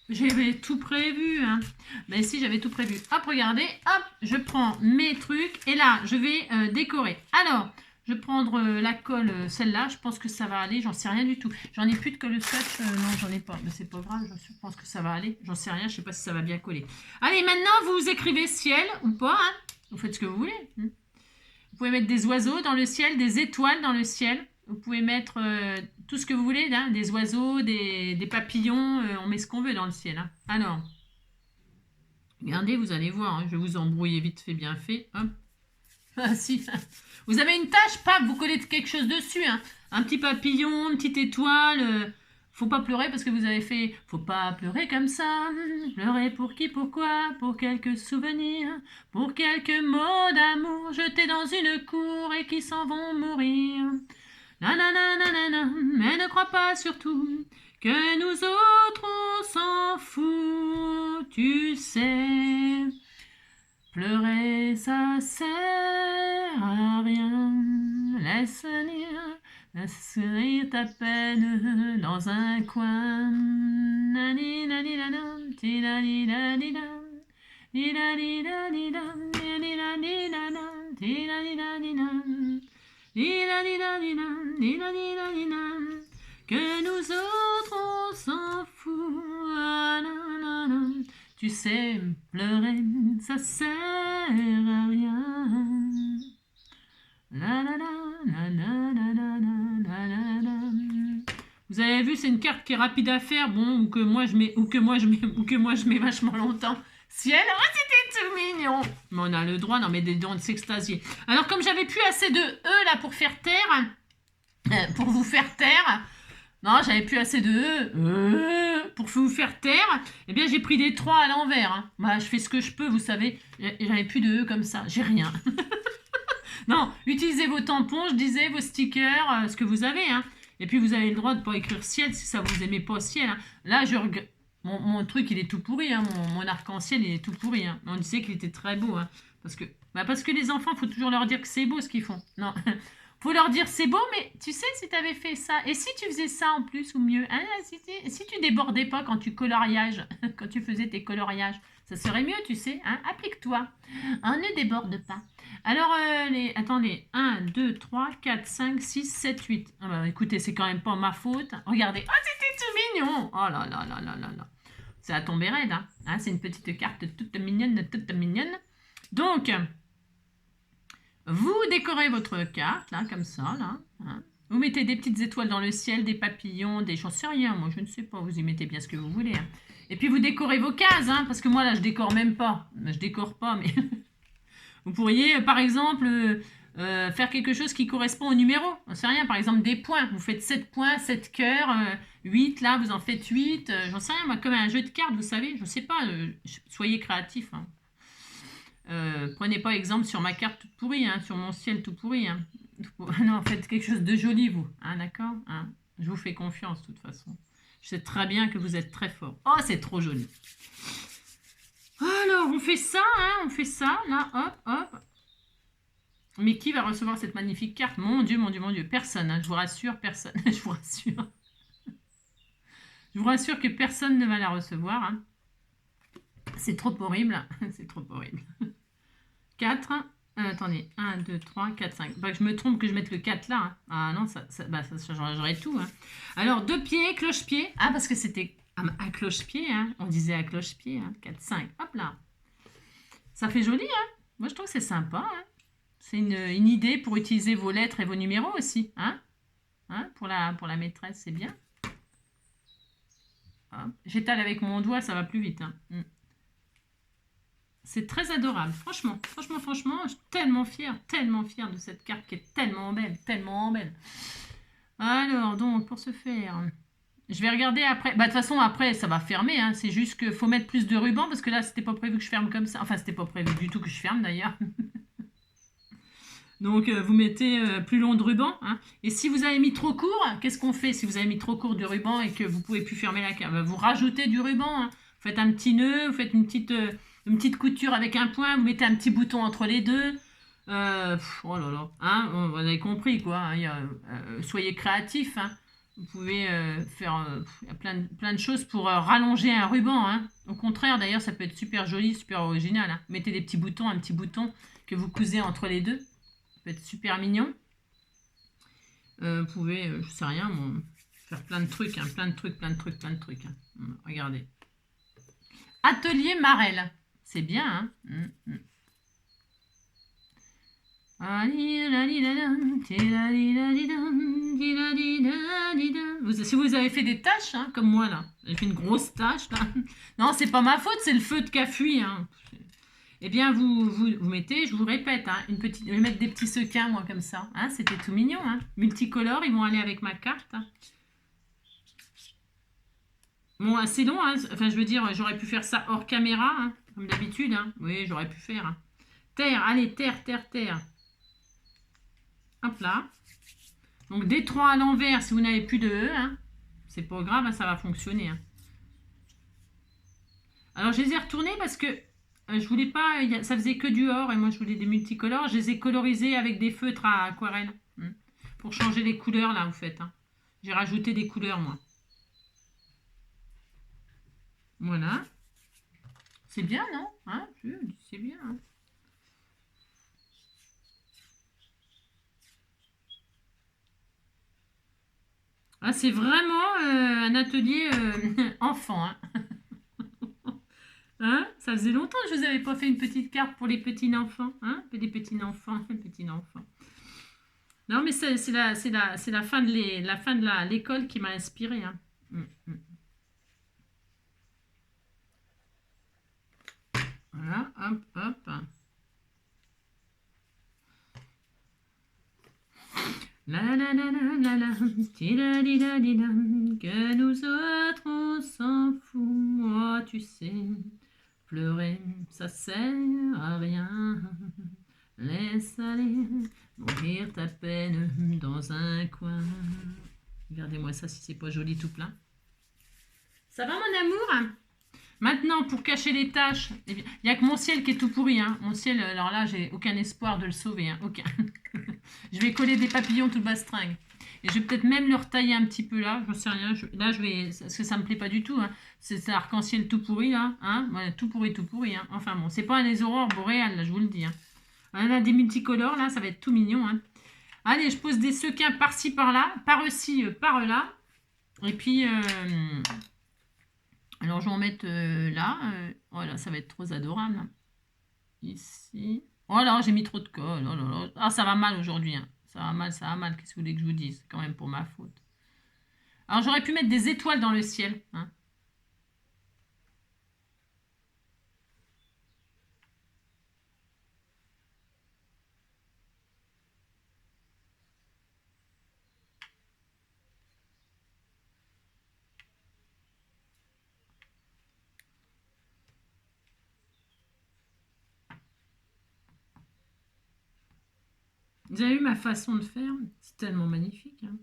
J'avais tout prévu. Hein. Ben si, j'avais tout prévu. Hop, regardez. Hop, je prends mes trucs. Et là, je vais décorer. Alors... Je vais prendre la colle, celle-là. Je pense que ça va aller. J'en sais rien du tout. J'en ai plus de colle scotch. Non, j'en ai pas. Mais c'est pas grave. Je pense que ça va aller. J'en sais rien. Je sais pas si ça va bien coller. Allez, maintenant, vous écrivez ciel ou pas. Hein. Vous faites ce que vous voulez. Vous pouvez mettre des oiseaux dans le ciel, des étoiles dans le ciel. Vous pouvez mettre tout ce que vous voulez. Hein. Des oiseaux, des papillons. On met ce qu'on veut dans le ciel. Hein. Alors, regardez, vous allez voir. Hein. Je vais vous embrouiller vite fait, bien fait. Hop. Ah si, vous avez une tâche, paf, vous collez quelque chose dessus, hein. Un petit papillon, une petite étoile. Faut pas pleurer parce que vous avez fait. Faut pas pleurer comme ça. Pleurer pour qui, pourquoi? Pour quelques souvenirs, pour quelques mots d'amour jetés dans une cour et qui s'en vont mourir. Nanana, mais ne crois pas surtout que nous autres on s'en fout, tu sais. Pleurer, ça sert à rien. Laisse rire ta peine dans un coin. Nani nani nanam, ti nani nani nam, ni nani nani nam, ni nani nanam, ti nani nani nam, ni nani nani nam, ni nani nani nam. Que nous autres on s'en fout. Nanana. Tu sais, pleurer, ça sert à rien. La la la, la la la la la la la. Vous avez vu, c'est une carte qui est rapide à faire, bon, ou que moi je mets vachement longtemps. Ciel, oh, c'était tout mignon. Mais on a le droit, non mais des dons de s'extasier. Alors comme j'avais plus assez de E là pour faire taire, pour vous faire taire. Non, j'avais plus assez de E pour vous faire taire. Eh bien, j'ai pris des 3 à l'envers. Hein. Bah, je fais ce que je peux, vous savez. J'avais plus de E comme ça. J'ai rien. Non, utilisez vos tampons, je disais, vos stickers, ce que vous avez. Hein. Et puis, vous avez le droit de ne pas écrire ciel si ça vous aimez pas ciel. Hein. Là, mon truc, il est tout pourri. Hein. Mon arc-en-ciel, il est tout pourri. Hein. On disait qu'il était très beau. Hein. Parce que les enfants, il faut toujours leur dire que c'est beau ce qu'ils font. Non. Faut leur dire c'est beau, mais tu sais si tu avais fait ça. Et si tu faisais ça en plus ou mieux, hein, si tu débordais pas quand tu coloriages, quand tu faisais tes coloriages, ça serait mieux, tu sais. Hein, applique-toi. On ne déborde pas. Alors, attendez, 1, 2, 3, 4, 5, 6, 7, 8. Ah bah, écoutez, c'est quand même pas ma faute. Regardez. Oh, c'était tout mignon. Oh là là là là là là. C'est à tomber raide. Hein, c'est une petite carte toute mignonne, toute mignonne. Donc... Vous décorez votre carte, là, comme ça, là. Hein. Vous mettez des petites étoiles dans le ciel, des papillons, des... J'en sais rien, moi, je ne sais pas. Vous y mettez bien ce que vous voulez. Hein. Et puis, vous décorez vos cases, hein, parce que moi, là, je décore même pas. Je décore pas, mais... Vous pourriez, par exemple, faire quelque chose qui correspond au numéro. On sait rien, par exemple des points. Vous faites 7 points, 7 cœurs, 8, là, vous en faites 8. J'en sais rien, moi, comme un jeu de cartes, vous savez. Je sais pas, soyez créatifs. Hein. Prenez pas exemple sur ma carte toute pourrie, hein, sur mon ciel tout pourri. Hein. Non, faites quelque chose de joli, vous. Hein, d'accord hein. Je vous fais confiance, de toute façon. Je sais très bien que vous êtes très fort. Oh, c'est trop joli. Alors, on fait ça, hein, on fait ça. Là, hop, hop. Mais qui va recevoir cette magnifique carte? Mon Dieu, mon Dieu, mon Dieu. Personne, hein, je vous rassure, personne. Je vous rassure. Je vous rassure que personne ne va la recevoir. Hein. C'est trop horrible. C'est trop horrible. 4. Attendez. 1, 2, 3, 4, 5. Pas que je me trompe que je mette le 4 là. Hein. Ah non, ça j'aurais tout. Hein. Alors, 2 pieds, cloche-pied. Ah, parce que c'était à cloche-pied. Hein. On disait à cloche-pied. Hein. 4, 5. Hop là. Ça fait joli. Hein. Moi, je trouve que c'est sympa. Hein. C'est une idée pour utiliser vos lettres et vos numéros aussi. Hein, hein pour la maîtresse, c'est bien. J'étale avec mon doigt, ça va plus vite. Hein. C'est très adorable. Franchement, je suis tellement fière de cette carte qui est tellement belle, tellement belle. Alors, donc, pour ce faire, je vais regarder après. Bah, de toute façon, après, ça va fermer. Hein. C'est juste qu'il faut mettre plus de ruban parce que là, c'était pas prévu que je ferme comme ça. Enfin, c'était pas prévu du tout que je ferme d'ailleurs. Donc, vous mettez plus long de ruban. Hein. Et si vous avez mis trop court, qu'est-ce qu'on fait si vous avez mis trop court de ruban et que vous ne pouvez plus fermer la carte? Vous rajoutez du ruban. Hein. Vous faites un petit nœud, vous faites une petite couture avec un point, vous mettez un petit bouton entre les deux. Oh là là. Hein, vous avez compris, quoi. Hein, soyez créatifs. Hein. Vous pouvez faire plein de choses pour rallonger un ruban. Hein. Au contraire, d'ailleurs, ça peut être super joli, super original. Hein. Mettez des petits boutons, un petit bouton que vous cousez entre les deux. Ça peut être super mignon. Vous pouvez, je sais rien, faire plein de trucs, hein, plein de trucs. Hein. Regardez. Atelier Marelle. C'est bien, hein. Si vous avez fait des tâches, hein, comme moi là, j'ai fait une grosse tâche là. Non, c'est pas ma faute, c'est le feu de qui a fui. Hein. Eh bien, vous mettez, je vous répète, hein, je vais mettre des petits sequins, moi, comme ça. Hein, c'était tout mignon. Hein. Multicolores, ils vont aller avec ma carte. Hein. Bon, c'est long. Hein. Enfin, je veux dire, j'aurais pu faire ça hors caméra, hein, comme d'habitude. Hein. Oui, j'aurais pu faire. Hein. Terre, allez, terre. Hop là. Donc, des 3 à l'envers, si vous n'avez plus de E, hein, c'est pas grave, hein, ça va fonctionner. Hein. Alors, je les ai retournés parce que je voulais pas, ça faisait que du or et moi je voulais des multicolores. Je les ai colorisés avec des feutres à aquarelle. Pour changer les couleurs là, vous faites. Hein. J'ai rajouté des couleurs moi. Voilà. C'est bien, non hein. C'est bien. Hein. Ah, c'est vraiment un atelier enfant. Hein. Hein ça faisait longtemps que je vous avais pas fait une petite carte pour les petits enfants. Hein des petits enfants. Non, mais c'est la fin de l'école qui m'a inspirée. Hein. Voilà, hop. Que nous autres on s'en fout, moi tu sais, pleurer ça sert à rien, laisse aller, mourir ta peine dans un coin. Regardez-moi ça si c'est pas joli tout plein. Ça va mon amour? Maintenant, pour cacher les taches, il n'y a que mon ciel qui est tout pourri. Hein. Mon ciel, alors là, j'ai aucun espoir de le sauver. Hein. Aucun. Je vais coller des papillons tout bastringue. Et je vais peut-être même le retailler un petit peu là. Je ne sais rien. Là, je vais. Parce que ça ne me plaît pas du tout. Hein. C'est un arc-en-ciel tout pourri là. Hein. Voilà, tout pourri. Hein. Enfin bon, c'est pas les aurores boréales, là, je vous le dis. Hein. Voilà, des multicolores là, ça va être tout mignon. Hein. Allez, je pose des sequins par-ci, par-là. Par-ci, par-là. Et puis. Alors, je vais en mettre là. Voilà, ça va être trop adorable. Hein. Ici. Oh là, j'ai mis trop de colle. Oh là là. Ah, ça va mal aujourd'hui. Hein. Ça va mal. Qu'est-ce que vous voulez que je vous dise? C'est quand même pour ma faute. Alors, j'aurais pu mettre des étoiles dans le ciel. Hein. Vous avez vu ma façon de faire? C'est tellement magnifique. Hein.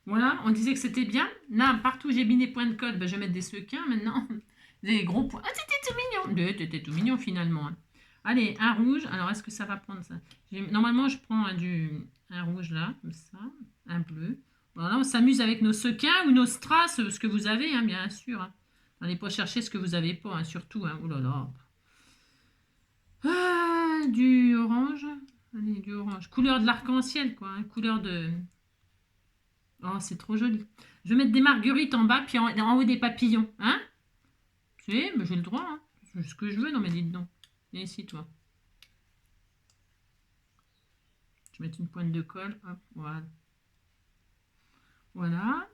Voilà, on disait que c'était bien. Là, partout j'ai mis des points de code, ben, je vais mettre des sequins maintenant. Des gros points. Ah, c'était tout mignon. C'était tout mignon finalement. Hein. Allez, un rouge. Alors, est-ce que ça va prendre ça? Normalement, je prends un rouge là, comme ça. Un bleu. Voilà, on s'amuse avec nos sequins ou nos strass, ce que vous avez, hein, bien sûr. Hein. N'allez pas chercher ce que vous n'avez pas, hein, surtout. Hein. Oh là là. Ah, du orange. Allez, du orange. Couleur de l'arc-en-ciel, quoi. Hein, couleur de... Oh, c'est trop joli. Je vais mettre des marguerites en bas, puis en haut des papillons. Hein? Tu sais, mais j'ai le droit. Hein. C'est ce que je veux, non mais dites donc. Viens ici, toi. Je vais mettre une pointe de colle. Hop, voilà. Voilà.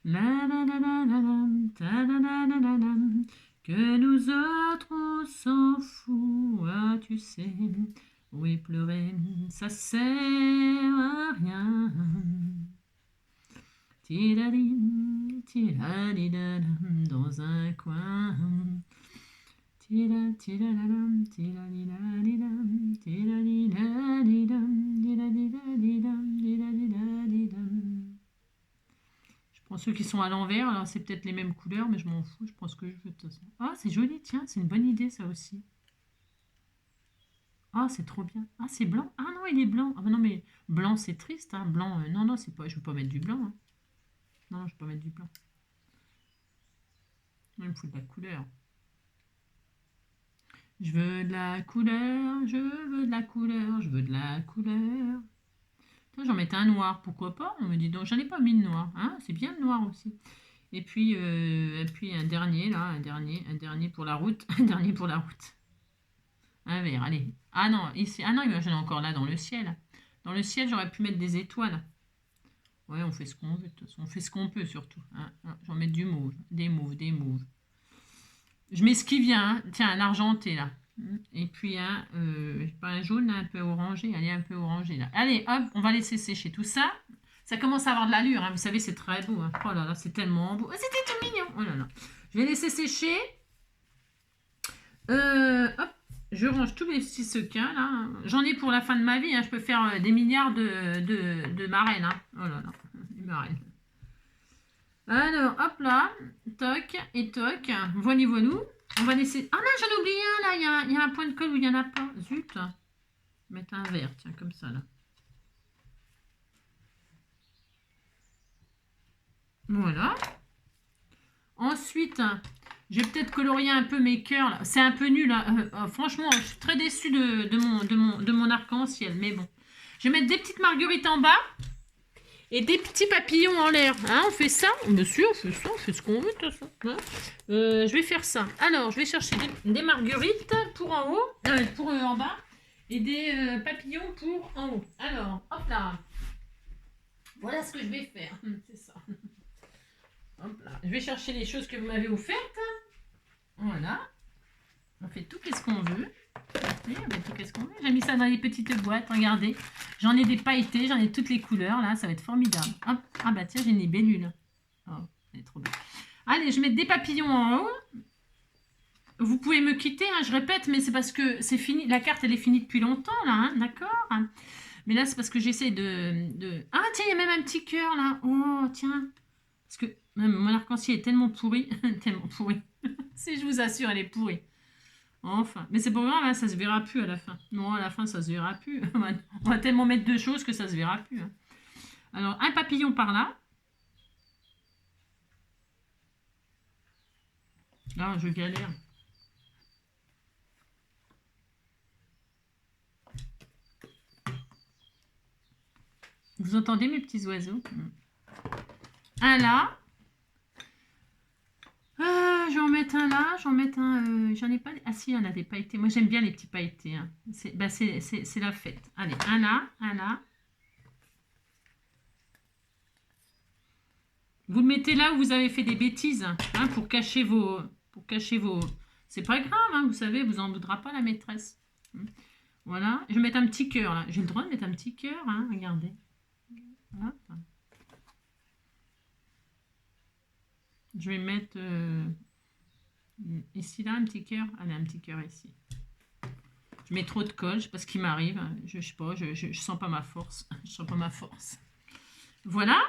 La la la la la la, ta la la la la la, que nous autres on s'en fout, ah tu sais, oui pleurer, ça sert à rien. Tiladim, tiladidadam, dans un coin. Tila, tilaladam, tilalidadidam, tilalidadidam, tilalidadidam, tilalidadidam. Je prends ceux qui sont à l'envers, alors c'est peut-être les mêmes couleurs, mais je m'en fous, je prends ce que je veux de toute façon. Ah, c'est joli, tiens, c'est une bonne idée ça aussi. Ah, c'est trop bien. Ah, c'est blanc. Ah non, il est blanc. Ah non, mais blanc, c'est triste, hein. Blanc, non, non, c'est pas, je veux pas mettre du blanc. Hein. Non, je peux pas mettre du blanc. Il me faut de la couleur. Je veux de la couleur, je veux de la couleur, je veux de la couleur. J'en mettais un noir, pourquoi pas? On me dit donc, j'en ai pas mis de noir. Hein, c'est bien le noir aussi. Et puis un dernier, là, un dernier pour la route. Un dernier pour la route. Un vert, allez. Ah non, ici, ah non, j'en ai encore là dans le ciel. Dans le ciel, j'aurais pu mettre des étoiles. Ouais, on fait ce qu'on veut, de toute façon. On fait ce qu'on peut, surtout. Hein. J'en mets du mauve, des mauves, des mauves. Je mets ce qui vient. Hein. Tiens, un argenté, là. Et puis pas un jaune, là, un peu orangé. Allez, un peu orangé, là. Allez, hop, on va laisser sécher tout ça. Ça commence à avoir de l'allure, hein. Vous savez, c'est très beau. Hein. Oh là là, c'est tellement beau. Oh, c'était tout mignon. Oh là là. Je vais laisser sécher. Hop, je range tous mes petits sequins, là. J'en ai pour la fin de ma vie. Hein. Je peux faire des milliards de marraines. Hein. Oh là là, des marraines. Alors, hop là, toc et toc. Voyez-nous. On va laisser... Ah non, j'en ai oublié un, là. Il y a un point de colle où il n'y en a pas. Zut. Je vais mettre un vert, tiens, comme ça, là. Voilà. Ensuite, je vais peut-être colorier un peu mes cœurs. C'est un peu nul. Hein. Franchement, je suis très déçue de mon arc-en-ciel. Mais bon. Je vais mettre des petites marguerites en bas. Et des petits papillons en l'air. Hein, on fait ça? Monsieur, on fait ça. On fait ce qu'on veut, de toute façon. Hein. Je vais faire ça. Alors, je vais chercher des marguerites pour en haut. Pour en bas. Et des papillons pour en haut. Alors, hop là. Voilà ce que je vais faire. C'est ça. Hop là. Je vais chercher les choses que vous m'avez offertes. Voilà. On fait tout ce qu'on veut. J'ai mis ça dans les petites boîtes. Regardez. J'en ai des pailletés. J'en ai toutes les couleurs. Là, ça va être formidable. Hop. Ah bah tiens, j'ai une libellule. Oh, elle est trop belle. Allez, je vais mettre des papillons en haut. Vous pouvez me quitter, hein, je répète, mais c'est parce que c'est fini. La carte, elle est finie depuis longtemps, là. Hein, d'accord. Mais là, c'est parce que j'essaie de... Ah, tiens, il y a même un petit cœur, là. Oh, tiens. Parce que mon arc-en-ciel est tellement pourri. Tellement pourri. Si, je vous assure, elle est pourrie. Enfin. Mais c'est pas grave, hein, ça se verra plus à la fin. Non, à la fin, ça se verra plus. On va tellement mettre de choses que ça se verra plus. Hein. Alors, un papillon par là. Ah, je galère. Vous entendez mes petits oiseaux? Un là. J'en mets un là, j'en mets un... j'en ai pas... Ah si, il y en a des pailletés. Moi, j'aime bien les petits pailletés. Hein. C'est la fête. Allez, un là, un là. Vous le mettez là où vous avez fait des bêtises, hein, pour cacher vos... C'est pas grave, hein, vous savez, vous en voudra pas la maîtresse. Voilà. Je vais mettre un petit cœur là. J'ai le droit de mettre un petit cœur, hein, regardez. Hop. Je vais mettre ici, là, un petit cœur. Allez, un petit cœur ici. Je mets trop de colle, je sais pas ce qui m'arrive. Je sais pas, je sens pas ma force. Je sens pas ma force. Voilà.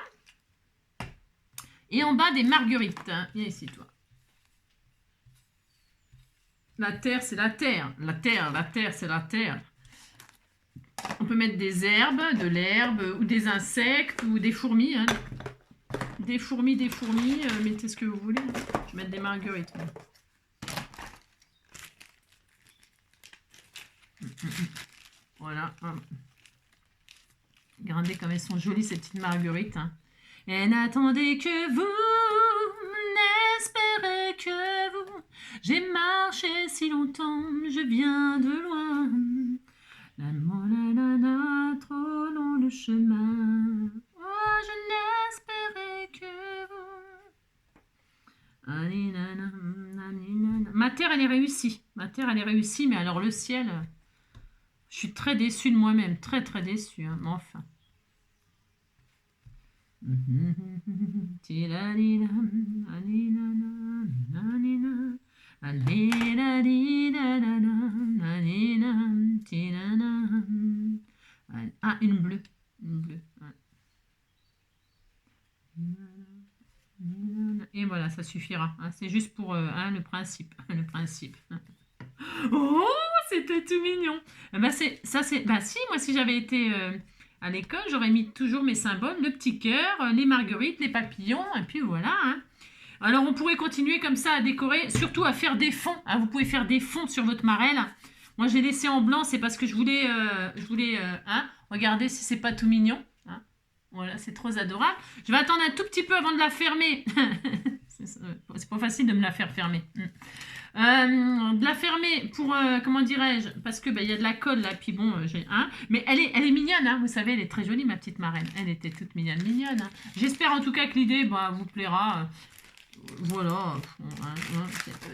Et en bas, des marguerites. Viens ici, toi. La terre, c'est la terre. La terre, c'est la terre. On peut mettre des herbes, de l'herbe, ou des insectes, ou des fourmis. Hein. Des fourmis, mettez ce que vous voulez. Je vais mettre des marguerites. Voilà. Regardez comme elles sont jolies, ces petites marguerites. Hein. Et n'attendez que vous, n'espérez que vous. J'ai marché si longtemps, je viens de loin. La trop long le chemin. Oh, je n'espérais que vous. Ma terre, elle est réussie. Ma terre, elle est réussie, mais alors le ciel, je suis très déçue de moi-même. Très, très déçue. Hein, mais enfin. Ah, une bleue. Une bleue. Et voilà, ça suffira. Hein. C'est juste pour le principe. Le principe. Oh, c'était tout mignon. Bah, bah si, moi si j'avais été à l'école, j'aurais mis toujours mes symboles, le petit cœur, les marguerites, les papillons, et puis voilà. Hein. Alors on pourrait continuer comme ça à décorer, surtout à faire des fonds. Hein. Vous pouvez faire des fonds sur votre marelle. Moi j'ai laissé en blanc, c'est parce que je voulais hein, regarder si c'est pas tout mignon. Hein. Voilà, c'est trop adorable. Je vais attendre un tout petit peu avant de la fermer. C'est pas facile de me la faire fermer. De la fermer pour, comment dirais-je, parce que y a de la colle là, puis bon, mais elle est mignonne, hein, vous savez, elle est très jolie, ma petite marraine. Elle était toute mignonne. Hein. J'espère en tout cas que l'idée vous plaira. Voilà,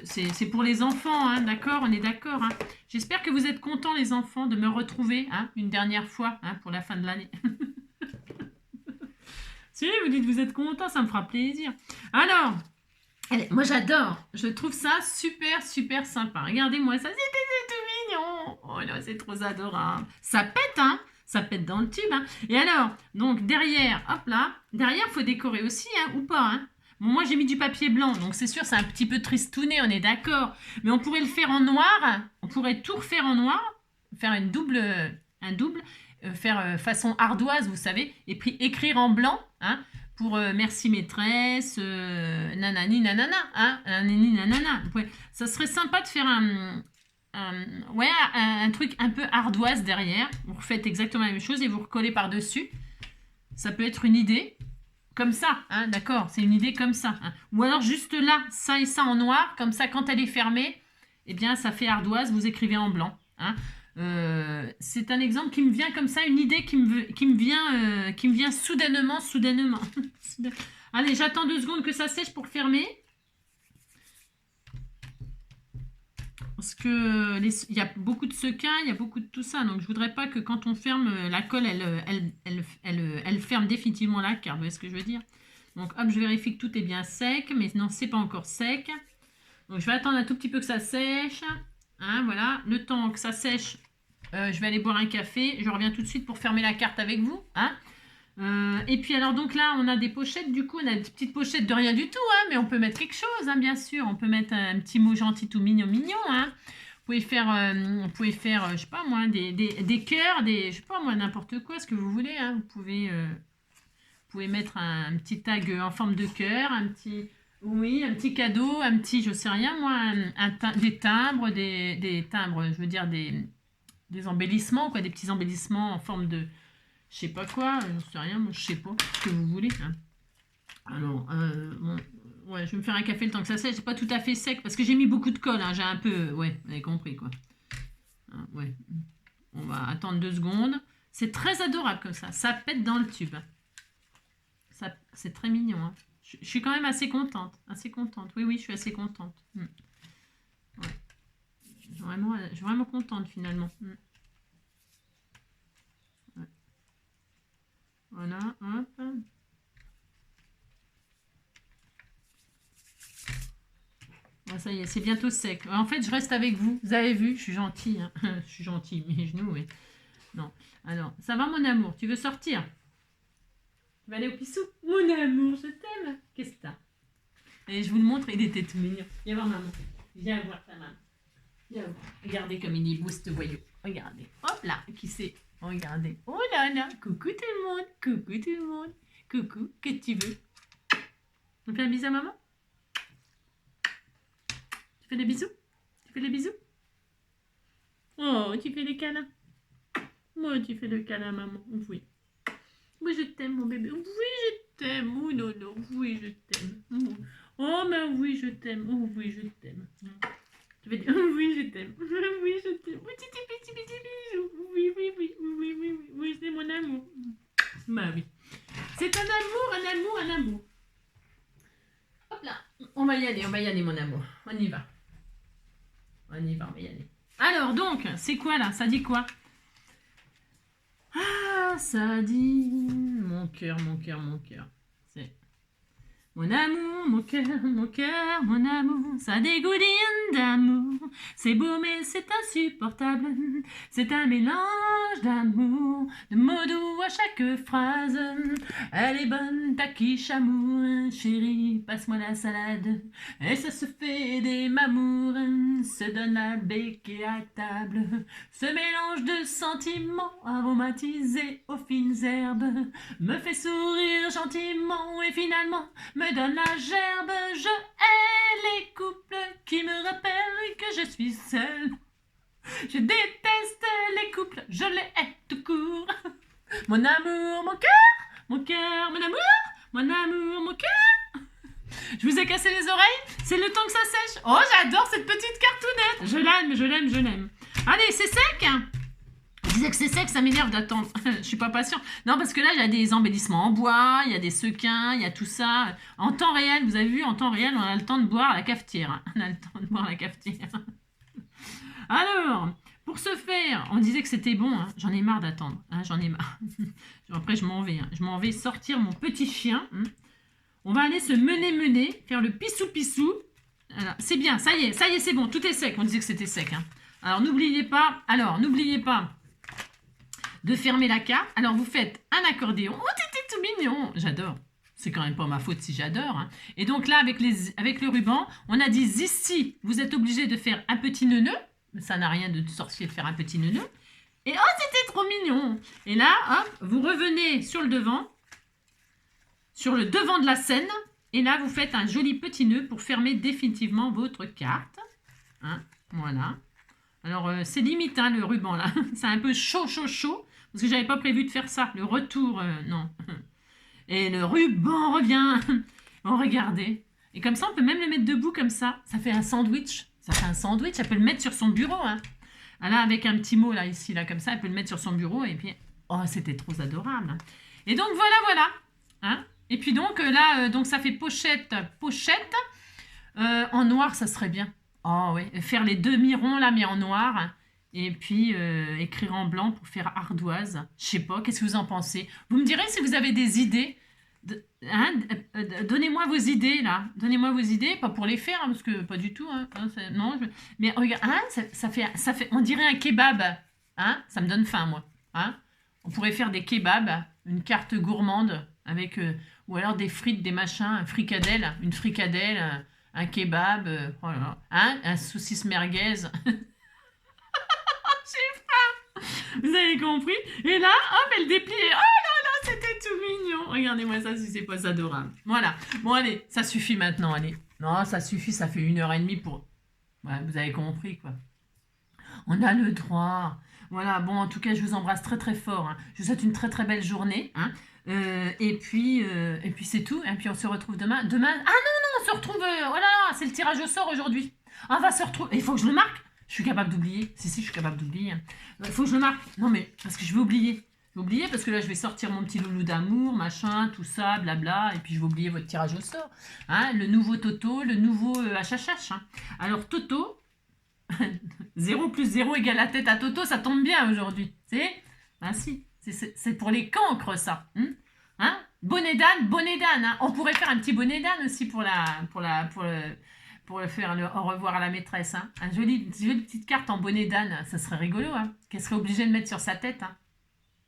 c'est pour les enfants, hein, d'accord, on est d'accord. Hein. J'espère que vous êtes contents, les enfants, de me retrouver hein, une dernière fois hein, pour la fin de l'année. Si vous dites que vous êtes contents, ça me fera plaisir. Alors, moi j'adore, je trouve ça super super sympa. Regardez-moi ça, c'est tout mignon. Oh là, c'est trop adorable. Ça pète, hein, ça pète dans le tube. Hein. Et alors, donc derrière, hop là, derrière il faut décorer aussi, hein, ou pas. Hein. Bon, moi j'ai mis du papier blanc, donc c'est sûr c'est un petit peu tristouné, on est d'accord. Mais on pourrait le faire en noir, on pourrait tout refaire en noir, faire un double, faire façon ardoise, vous savez, et puis écrire en blanc, hein, pour merci maîtresse, nanani nanana, hein, nanani nanana. Ça serait sympa de faire un truc un peu ardoise derrière. Vous refaites exactement la même chose et vous recollez par-dessus. Ça peut être une idée. Comme ça, hein, d'accord, c'est une idée comme ça. Hein. Ou alors juste là, ça et ça en noir, comme ça quand elle est fermée, eh bien ça fait ardoise, vous écrivez en blanc. Hein. C'est un exemple qui me vient comme ça, une idée qui me vient soudainement. Allez, j'attends 2 secondes que ça sèche pour fermer. Parce que il y a beaucoup de sequins, il y a beaucoup de tout ça. Donc je voudrais pas que quand on ferme, la colle, elle ferme définitivement la carte. Vous voyez ce que je veux dire? Donc hop, je vérifie que tout est bien sec. Mais non, c'est pas encore sec. Donc je vais attendre un tout petit peu que ça sèche. Hein, voilà. Le temps que ça sèche, je vais aller boire un café. Je reviens tout de suite pour fermer la carte avec vous. Hein. Et puis alors donc là on a des pochettes, du coup on a des petites pochettes de rien du tout, hein, mais on peut mettre quelque chose, hein, bien sûr, on peut mettre un petit mot gentil tout mignon, hein. Vous pouvez faire, je sais pas moi, des cœurs, je sais pas moi, n'importe quoi, ce que vous voulez, hein. Vous pouvez mettre un petit tag en forme de cœur, un petit cadeau, un petit, je sais rien moi, des timbres, des timbres, je veux dire des embellissements, quoi, des petits embellissements en forme de je sais pas quoi, je sais rien, moi je sais pas ce que vous voulez. Hein. Alors, bon, ouais, je vais me faire un café le temps que ça sèche. C'est pas tout à fait sec parce que j'ai mis beaucoup de colle. Hein, j'ai un peu, ouais, vous avez compris quoi. Hein, ouais. On va attendre 2 secondes. C'est très adorable comme ça. Ça pète dans le tube. C'est très mignon. Hein. Je suis quand même assez contente. Oui, je suis assez contente. Ouais. Je suis vraiment contente finalement. Voilà, hop. Ah, ça y est, c'est bientôt sec. En fait, je reste avec vous. Vous avez vu, je suis gentille. Hein. Je suis gentille, mes genoux, oui. Non. Alors, ça va, mon amour? Tu veux sortir? Tu vas aller au pissou? Mon amour, je t'aime. Qu'est-ce que t'as? Et je vous le montre, il était tout mignon. Viens voir maman. Viens voir ta maman. Viens voir. Regardez comme il est beau, ce voyou. Regardez. Hop là, qui c'est? Regardez. Oh là là. Coucou tout le monde. Coucou tout le monde. Coucou, qu'est-ce que tu veux? On fait un bisou à maman? Tu fais des bisous? Tu fais des bisous? Oh, tu fais des câlins? Moi, tu fais le câlin, maman. Oui. Oui, je t'aime, mon bébé. Oui, je t'aime. Oh non, non. Oui, je t'aime. Oh, mais oui, je t'aime. Oh, oui, je t'aime. Tu vas dire, oh, oui, je t'aime. Oui, je t'aime. Oui, petit bisou. Oui, oui, oui. Oui, oui, oui. Oui, c'est mon amour. Bah oui. C'est un amour, un amour, un amour. Hop là. On va y aller, mon amour. On y va. On y va, on va y aller. Alors, donc, c'est quoi là? Ça dit quoi? Ah, ça dit mon cœur, mon cœur, mon cœur. C'est mon amour, mon cœur, mon amour. Ça dégourdine d'amour. C'est beau, mais c'est insupportable. C'est un mélange d'amour, de mots doux à chaque phrase. Elle est bonne, ta quiche amour. Chérie, passe-moi la salade. Et ça se fait des mamours. Se donne à béquer à table. Ce mélange de sentiments aromatisés aux fines herbes me fait sourire gentiment et finalement me donne la gerbe. Je hais les couples qui me rappellent que je suis seule. Je déteste les couples, je les hais tout court. Mon amour, mon cœur, mon amour, mon amour, mon cœur. Je vous ai cassé les oreilles? C'est le temps que ça sèche. Oh, j'adore cette petite cartoonette. Je l'aime, je l'aime, je l'aime. Allez, c'est sec. Je disais que c'est sec, ça m'énerve d'attendre. Je suis pas patient. Non, parce que là, il y a des embellissements en bois, il y a des sequins, il y a tout ça. En temps réel, vous avez vu, en temps réel, on a le temps de boire la cafetière. On a le temps de boire la cafetière. Alors, pour ce faire, on disait que c'était bon. Hein. J'en ai marre d'attendre. Hein, j'en ai marre. Après, je m'en vais. Hein. Je m'en vais sortir mon petit chien. Hein. On va aller se mener, faire le pissou-pissou. C'est bien, ça y est, c'est bon. Tout est sec. On disait que c'était sec. Hein. Alors, n'oubliez pas de fermer la carte. Alors, vous faites un accordéon. Oh, t'étais tout mignon. J'adore. C'est quand même pas ma faute si j'adore. Hein. Et donc là, avec le ruban, on a dit ici, vous êtes obligé de faire un petit neuneu. Ça n'a rien de sorcier de faire un petit neuneu. Et oh, c'était trop mignon. Et là, hop, vous revenez sur le devant de la scène. Et là, vous faites un joli petit nœud pour fermer définitivement votre carte. Hein, voilà. Alors, c'est limite, hein, le ruban, là. C'est un peu chaud. Parce que j'avais pas prévu de faire ça. Le retour, non. Et le ruban revient. Oh, regardez. Et comme ça, on peut même le mettre debout comme ça. Ça fait un sandwich. Elle peut le mettre sur son bureau. Hein. Là, avec un petit mot, là, ici, là, comme ça, elle peut le mettre sur son bureau. Et puis, oh, c'était trop adorable. Et donc, voilà. Hein. Et puis, donc, là, donc ça fait pochette. En noir, ça serait bien. Oh, oui. Faire les demi-ronds, là, mais en noir. Et puis, écrire en blanc pour faire ardoise. Je sais pas, qu'est-ce que vous en pensez? Vous me direz si vous avez des idées. Donnez-moi vos idées, là. Donnez-moi vos idées, pas pour les faire, hein, parce que pas du tout. Hein, non, mais regarde, hein, ça fait, on dirait un kebab. Hein, ça me donne faim, moi. Hein, on pourrait faire des kebabs, une carte gourmande, avec, ou alors des frites, des machins, une fricadelle, un kebab, oh là là, hein, un saucisse merguez. J'ai faim. Vous avez compris? Et là, hop, elle dépliait. Oh là là, c'était tout mignon. Regardez-moi ça, si c'est pas adorable. Voilà. Bon, allez, ça suffit maintenant, allez. Non, ça suffit, ça fait 1h30 pour... Ouais, vous avez compris, quoi. On a le droit. Voilà, bon, en tout cas, je vous embrasse très, très fort. Hein. Je vous souhaite une très, très belle journée. Hein. Et puis c'est tout. Et puis, on se retrouve demain. Ah non, on se retrouve... voilà, c'est le tirage au sort aujourd'hui. On va se retrouver... Il faut que je le marque. Je suis capable d'oublier. Si, je suis capable d'oublier. Il faut que je le marque. Non, mais parce que je vais oublier. Je vais oublier parce que là, je vais sortir mon petit loulou d'amour, machin, tout ça, blabla. Et puis, je vais oublier votre tirage au sort. Hein, le nouveau Toto, le nouveau HHH. Hein. Alors, Toto, 0 plus 0 égale la tête à Toto, ça tombe bien aujourd'hui. C'est ben si, c'est pour les cancres, ça. Hein, bonnet d'âne. Hein. On pourrait faire un petit bonnet d'âne aussi pour pour faire le au revoir à la maîtresse. Hein. Une jolie petite carte en bonnet d'âne, ça serait rigolo. Hein. Qu'elle serait obligée de mettre sur sa tête. Hein.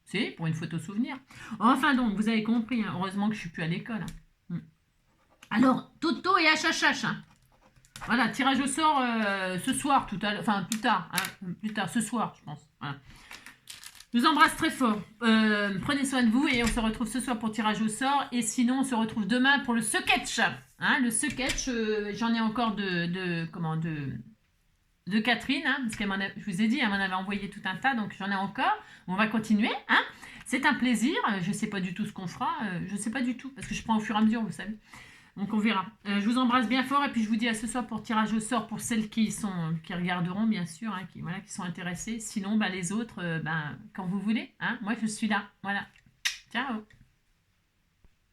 C'est pour une photo souvenir. Enfin donc, vous avez compris. Hein. Heureusement que je suis plus à l'école. Hein. Alors, Toto et HHH. Hein. Voilà, tirage au sort ce soir, enfin plus tard. Hein. Plus tard, ce soir, je pense. Voilà. Je vous embrasse très fort. Prenez soin de vous et on se retrouve ce soir pour tirage au sort. Et sinon, on se retrouve demain pour le sketch. Hein, le sketch, j'en ai encore de Catherine. Hein, parce je vous ai dit, elle m'en avait envoyé tout un tas, donc j'en ai encore. On va continuer. Hein. C'est un plaisir. Je ne sais pas du tout ce qu'on fera. Je ne sais pas du tout, parce que je prends au fur et à mesure, vous savez. Donc on verra. Je vous embrasse bien fort et puis je vous dis à ce soir pour tirage au sort pour celles qui regarderont bien sûr, hein, qui sont intéressées. Sinon, les autres, quand vous voulez. Hein, moi je suis là. Voilà. Ciao.